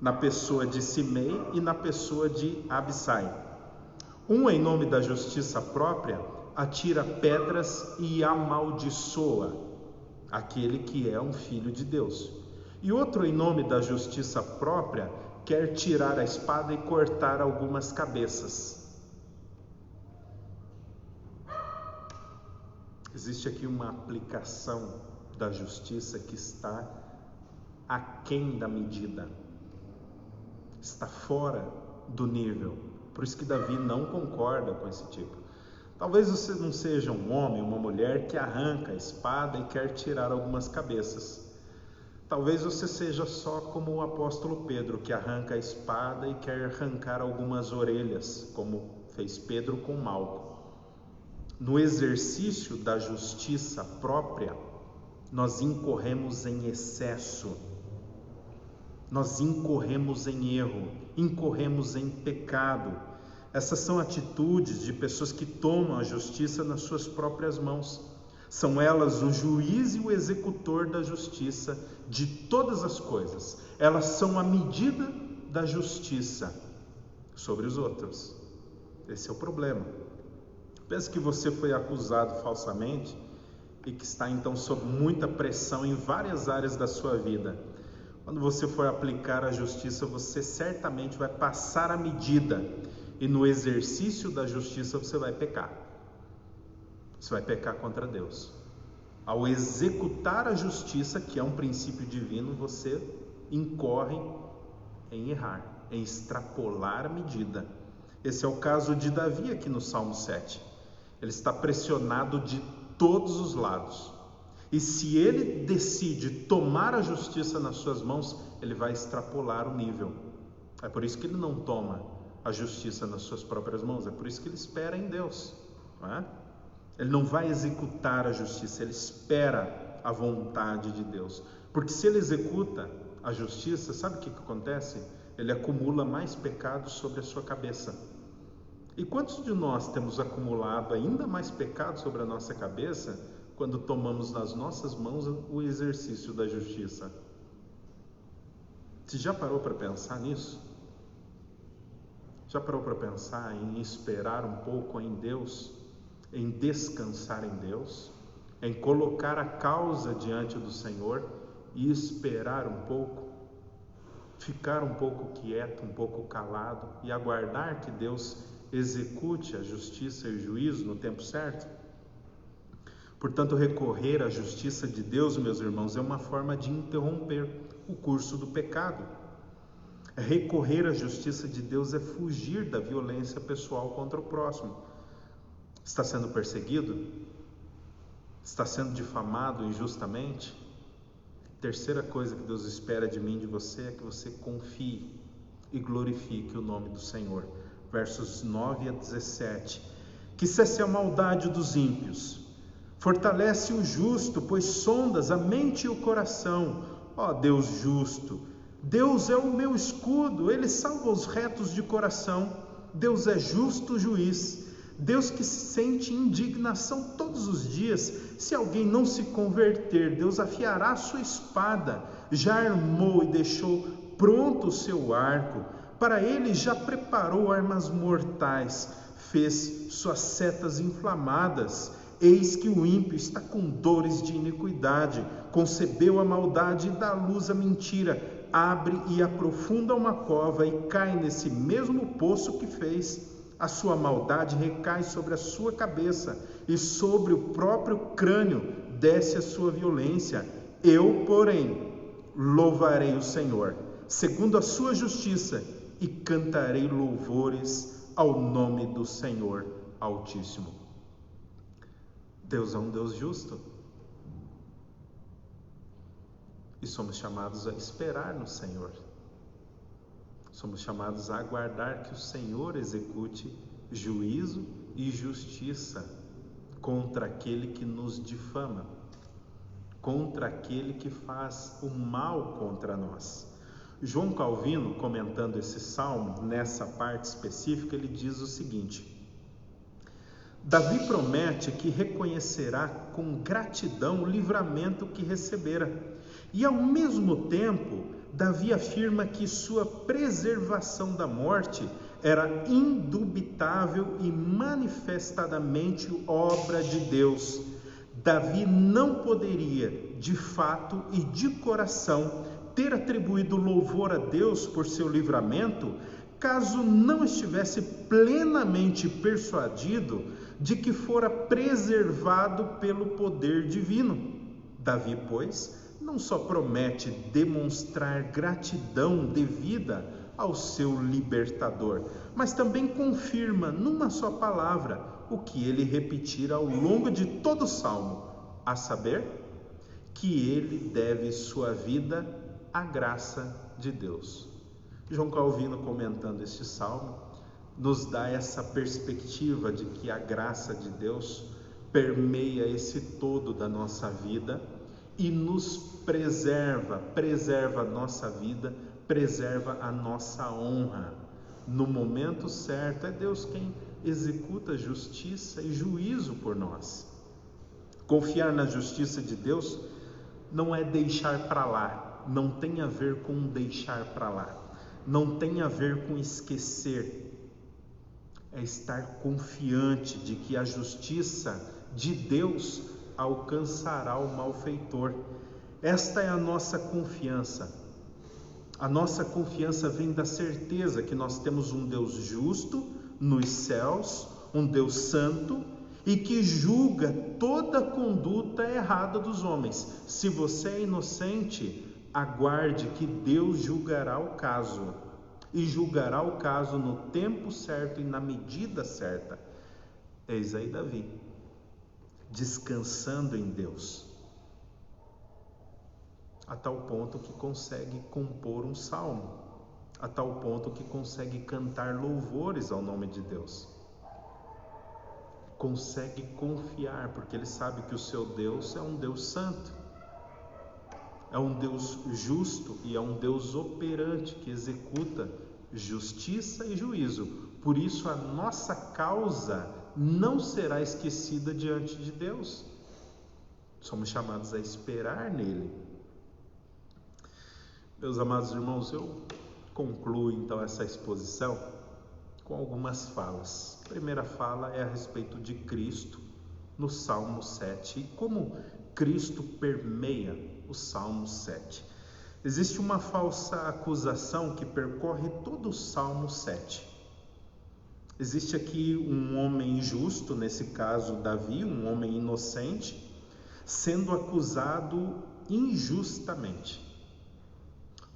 na pessoa de Simei e na pessoa de Abisai. Um, em nome da justiça própria, atira pedras e amaldiçoa aquele que é um filho de Deus. E outro, em nome da justiça própria, quer tirar a espada e cortar algumas cabeças. Existe aqui uma aplicação da justiça que está aquém da medida, está fora do nível. Por isso que Davi não concorda com esse tipo. Talvez você não seja um homem, uma mulher que arranca a espada e quer tirar algumas cabeças. Talvez você seja só como o apóstolo Pedro, que arranca a espada e quer arrancar algumas orelhas, como fez Pedro com Malco. No exercício da justiça própria, nós incorremos em excesso, nós incorremos em erro, incorremos em pecado. Essas são atitudes de pessoas que tomam a justiça nas suas próprias mãos. São elas o juiz e o executor da justiça de todas as coisas. Elas são a medida da justiça sobre os outros. Esse é o problema. Pensa que você foi acusado falsamente e que está então sob muita pressão em várias áreas da sua vida. Quando você for aplicar a justiça, você certamente vai passar a medida, e no exercício da justiça você vai pecar. Você vai pecar contra Deus. Ao executar a justiça, que é um princípio divino, você incorre em errar, em extrapolar a medida. Esse é o caso de Davi aqui no Salmo 7. Ele está pressionado de todos os lados. E se ele decide tomar a justiça nas suas mãos, ele vai extrapolar o nível. É por isso que ele não toma a justiça nas suas próprias mãos, é por isso que ele espera em Deus, não é? Ele não vai executar a justiça, ele espera a vontade de Deus. Porque se ele executa a justiça, sabe o que acontece? Ele acumula mais pecados sobre a sua cabeça. E quantos de nós temos acumulado ainda mais pecados sobre a nossa cabeça quando tomamos nas nossas mãos o exercício da justiça? Você já parou para pensar nisso? Já parou para pensar em esperar um pouco em Deus, em descansar em Deus, em colocar a causa diante do Senhor e esperar um pouco, ficar um pouco quieto, um pouco calado e aguardar que Deus execute a justiça e o juízo no tempo certo? Portanto, recorrer à justiça de Deus, meus irmãos, é uma forma de interromper o curso do pecado. Recorrer à justiça de Deus é fugir da violência pessoal contra o próximo. Está sendo perseguido? Está sendo difamado injustamente? Terceira coisa que Deus espera de mim e de você é que você confie e glorifique o nome do Senhor. Versos 9 a 17. Que cesse a maldade dos ímpios. Fortalece o justo, pois sondas a mente e o coração. Ó Deus justo, Deus é o meu escudo, Ele salva os retos de coração. Deus é justo juiz, Deus que sente indignação todos os dias. Se alguém não se converter, Deus afiará a sua espada. Já armou e deixou pronto o seu arco. Para ele já preparou armas mortais, fez suas setas inflamadas. Eis que o ímpio está com dores de iniquidade, concebeu a maldade e dá luz à mentira, abre e aprofunda uma cova e cai nesse mesmo poço que fez. A sua maldade recai sobre a sua cabeça e sobre o próprio crânio desce a sua violência. Eu, porém, louvarei o Senhor, segundo a sua justiça, e cantarei louvores ao nome do Senhor Altíssimo. Deus é um Deus justo. E somos chamados a esperar no Senhor. Somos chamados a aguardar que o Senhor execute juízo e justiça contra aquele que nos difama, contra aquele que faz o mal contra nós. João Calvino, comentando esse salmo, nessa parte específica, ele diz o seguinte: Davi promete que reconhecerá com gratidão o livramento que recebera. E ao mesmo tempo, Davi afirma que sua preservação da morte era indubitável e manifestadamente obra de Deus. Davi não poderia, de fato e de coração, ter atribuído louvor a Deus por seu livramento, caso não estivesse plenamente persuadido de que fora preservado pelo poder divino. Davi, pois, não só promete demonstrar gratidão devida ao seu libertador, mas também confirma numa só palavra o que ele repetirá ao longo de todo o salmo, a saber, que ele deve sua vida à graça de Deus. João Calvino, comentando este salmo, nos dá essa perspectiva de que a graça de Deus permeia esse todo da nossa vida e nos preserva a nossa vida, preserva a nossa honra. No momento certo, é Deus quem executa justiça e juízo por nós. Confiar na justiça de Deus não é deixar para lá, não tem a ver com deixar para lá, não tem a ver com esquecer, é estar confiante de que a justiça de Deus alcançará o malfeitor. Esta é a nossa confiança. A nossa confiança vem da certeza que nós temos um Deus justo nos céus, um Deus santo e que julga toda conduta errada dos homens. Se você é inocente, aguarde que Deus julgará o caso. e julgará o caso no tempo certo e na medida certa. Eis aí Davi, descansando em Deus, a tal ponto que consegue compor um salmo, a tal ponto que consegue cantar louvores ao nome de Deus. Consegue confiar, porque ele sabe que o seu Deus é um Deus santo, é um Deus justo e é um Deus operante que executa justiça e juízo. Por isso a nossa causa não será esquecida diante de Deus. Somos chamados a esperar nele. Meus amados irmãos, eu concluo então essa exposição com algumas falas. A primeira fala é a respeito de Cristo no Salmo 7 e como Cristo permeia o Salmo 7. Existe uma falsa acusação que percorre todo o Salmo 7. Existe aqui um homem justo, nesse caso Davi, um homem inocente, sendo acusado injustamente.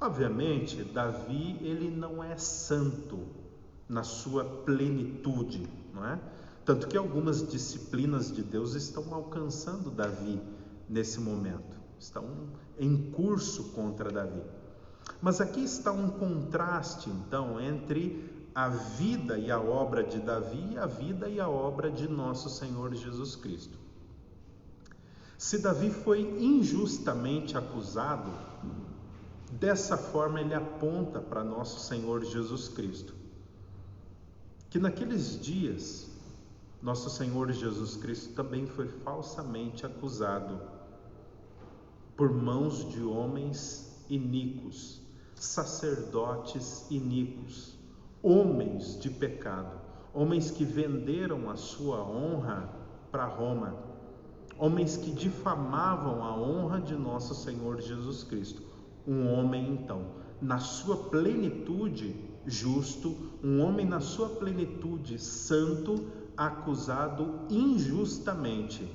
Obviamente, Davi, ele não é santo na sua plenitude, não é? Tanto que algumas disciplinas de Deus estão alcançando Davi nesse momento, estão em curso contra Davi. Mas aqui está um contraste, então, entre a vida e a obra de Davi e a vida e a obra de nosso Senhor Jesus Cristo. Se Davi foi injustamente acusado, dessa forma ele aponta para nosso Senhor Jesus Cristo, que naqueles dias nosso Senhor Jesus Cristo também foi falsamente acusado por mãos de homens iníquos, sacerdotes iníquos, homens de pecado, homens que venderam a sua honra para Roma, homens que difamavam a honra de nosso Senhor Jesus Cristo. Um homem, então, na sua plenitude justo, um homem na sua plenitude santo, acusado injustamente.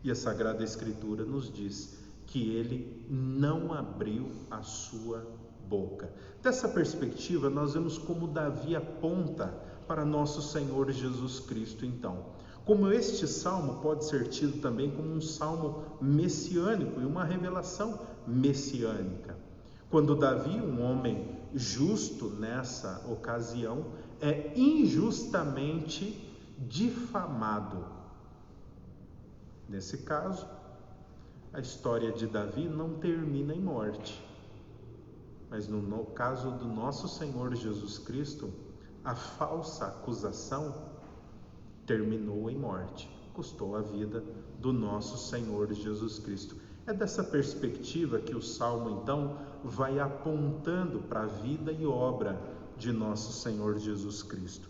E a Sagrada Escritura nos diz que ele não abriu a sua boca. Dessa perspectiva, nós vemos como Davi aponta para nosso Senhor Jesus Cristo, então. Como este salmo pode ser tido também como um salmo messiânico e uma revelação messiânica. Quando Davi, um homem justo nessa ocasião, é injustamente difamado. Nesse caso, a história de Davi não termina em morte, mas no caso do nosso Senhor Jesus Cristo, a falsa acusação terminou em morte, custou a vida do nosso Senhor Jesus Cristo. É dessa perspectiva que o Salmo, então, vai apontando para a vida e obra de nosso Senhor Jesus Cristo.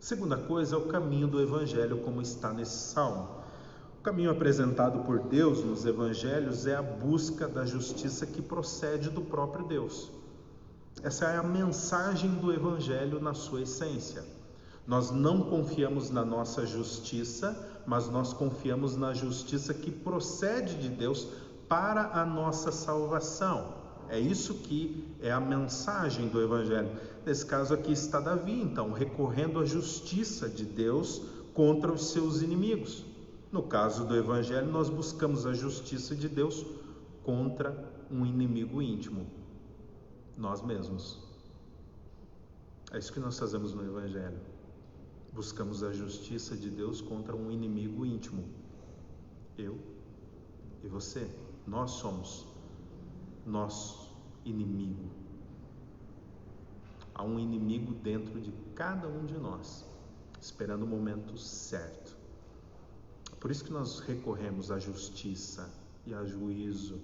Segunda coisa é o caminho do Evangelho, como está nesse Salmo. O caminho apresentado por Deus nos Evangelhos é a busca da justiça que procede do próprio Deus. Essa é a mensagem do Evangelho na sua essência. Nós não confiamos na nossa justiça, mas nós confiamos na justiça que procede de Deus para a nossa salvação. É isso que é a mensagem do Evangelho. Nesse caso aqui está Davi, então, recorrendo à justiça de Deus contra os seus inimigos. No caso do Evangelho, nós buscamos a justiça de Deus contra um inimigo íntimo, nós mesmos. É isso que nós fazemos no Evangelho. Buscamos a justiça de Deus contra um inimigo íntimo. Eu e você, nós somos nosso inimigo. Há um inimigo dentro de cada um de nós, esperando o momento certo. Por isso que nós recorremos à justiça e ao juízo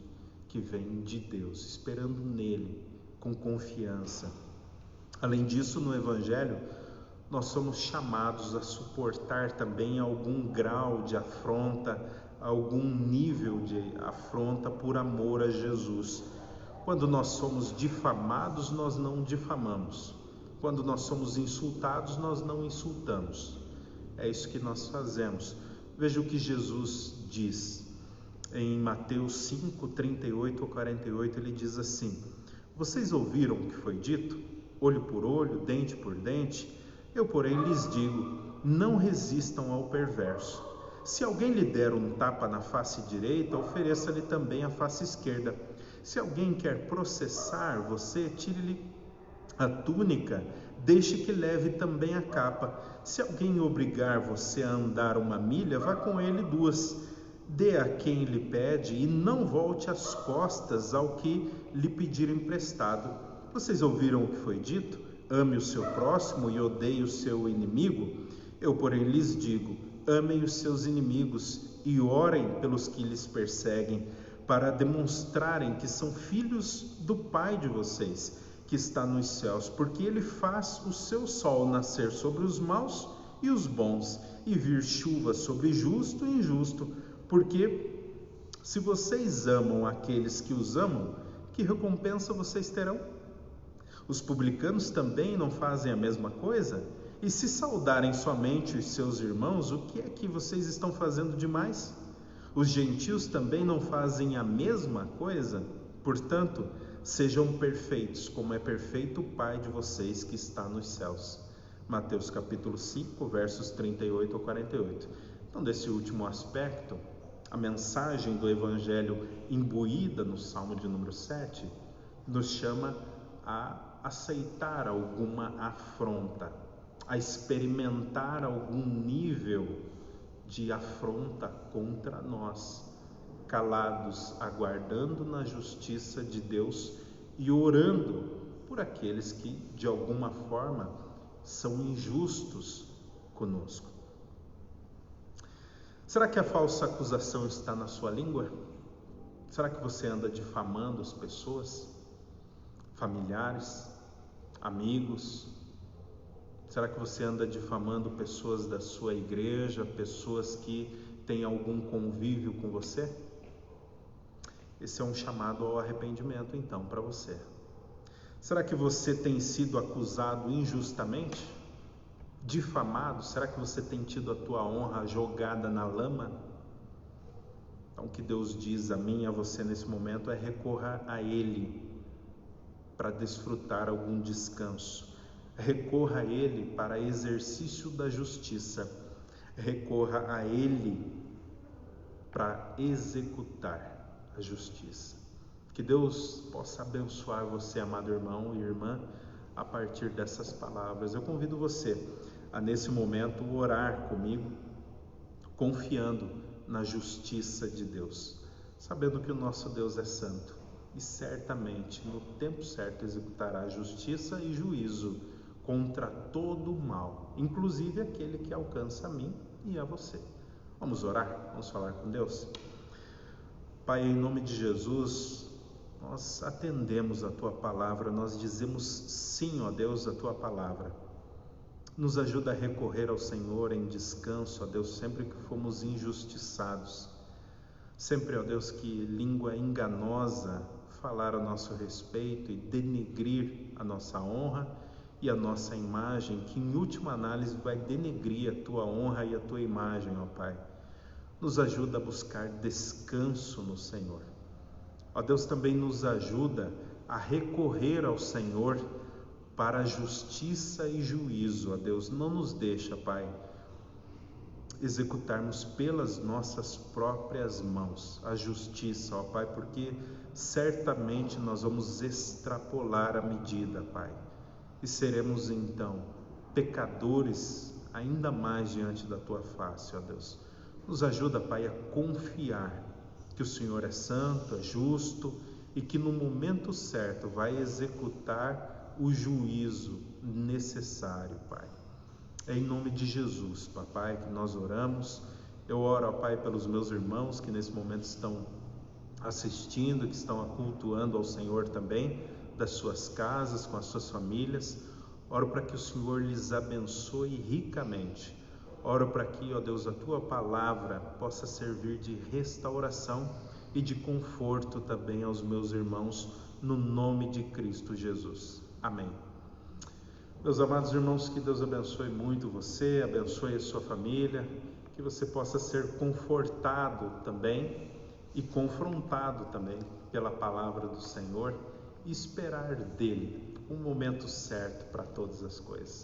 que vem de Deus, esperando nele, com confiança. Além disso, no Evangelho, nós somos chamados a suportar também algum grau de afronta, algum nível de afronta por amor a Jesus. Quando nós somos difamados, nós não difamamos. Quando nós somos insultados, nós não insultamos. É isso que nós fazemos. Veja o que Jesus diz em Mateus 5, 38 ou 48, ele diz assim: vocês ouviram o que foi dito? olho por olho, dente por dente. Eu, porém, lhes digo, não resistam ao perverso. Se alguém lhe der um tapa na face direita, ofereça-lhe também a face esquerda. Se alguém quer processar você, tire-lhe a túnica, deixe que leve também a capa. Se alguém obrigar você a andar 1 milha, vá com ele 2. Dê a quem lhe pede e não volte as costas ao que lhe pedir emprestado. Vocês ouviram o que foi dito? Ame o seu próximo e odeie o seu inimigo. Eu, porém, lhes digo, amem os seus inimigos e orem pelos que lhes perseguem, para demonstrarem que são filhos do Pai de vocês, que está nos céus, porque ele faz o seu sol nascer sobre os maus e os bons, e vir chuva sobre justo e injusto. Porque se vocês amam aqueles que os amam, que recompensa vocês terão? Os publicanos também não fazem a mesma coisa? E se saudarem somente os seus irmãos, o que é que vocês estão fazendo demais? Os gentios também não fazem a mesma coisa? Portanto, sejam perfeitos, como é perfeito o Pai de vocês que está nos céus. Mateus capítulo 5, versos 38 a 48. Então, desse último aspecto, a mensagem do Evangelho imbuída no Salmo de número 7 nos chama a aceitar alguma afronta, a experimentar algum nível de afronta contra nós, calados, aguardando na justiça de Deus e orando por aqueles que, de alguma forma, são injustos conosco. Será que a falsa acusação está na sua língua? Será que você anda difamando as pessoas, familiares, amigos? Será que você anda difamando pessoas da sua igreja, pessoas que têm algum convívio com você? Esse é um chamado ao arrependimento, então, para você. Será que você tem sido acusado injustamente? Difamado? Será que você tem tido a tua honra jogada na lama? Então, o que Deus diz a mim e a você nesse momento é: recorra a Ele para desfrutar algum descanso. Recorra a Ele para exercício da justiça. Recorra a Ele para executar a justiça. Que Deus possa abençoar você, amado irmão e irmã, a partir dessas palavras. Eu convido você a, nesse momento, orar comigo, confiando na justiça de Deus, sabendo que o nosso Deus é santo e certamente, no tempo certo, executará justiça e juízo contra todo o mal, inclusive aquele que alcança a mim e a você. Vamos orar? Vamos falar com Deus? Pai, em nome de Jesus, nós atendemos a Tua Palavra, nós dizemos sim, ó Deus, à Tua Palavra. Nos ajuda a recorrer ao Senhor em descanso, ó Deus, sempre que fomos injustiçados. Sempre, ó Deus, que língua enganosa falar a nosso respeito e denegrir a nossa honra e a nossa imagem, que em última análise vai denegrir a Tua honra e a Tua imagem, ó Pai. Nos ajuda a buscar descanso no Senhor. Ó Deus, também nos ajuda a recorrer ao Senhor para a justiça e juízo. Ó Deus, não nos deixa, Pai, executarmos pelas nossas próprias mãos a justiça, ó Pai, porque certamente nós vamos extrapolar a medida, Pai, e seremos então pecadores ainda mais diante da Tua face, ó Deus. Nos ajuda, Pai, a confiar que o Senhor é santo, é justo e que no momento certo vai executar o juízo necessário, Pai. É em nome de Jesus, Papai, que nós oramos. Eu oro, ó Pai, pelos meus irmãos que nesse momento estão assistindo, que estão cultuando ao Senhor também, das suas casas, com as suas famílias. Oro para que o Senhor lhes abençoe ricamente. Oro para que, ó Deus, a Tua Palavra possa servir de restauração e de conforto também aos meus irmãos, no nome de Cristo Jesus. Amém. Meus amados irmãos, que Deus abençoe muito você, abençoe a sua família, que você possa ser confortado também e confrontado também pela Palavra do Senhor e esperar dele um momento certo para todas as coisas.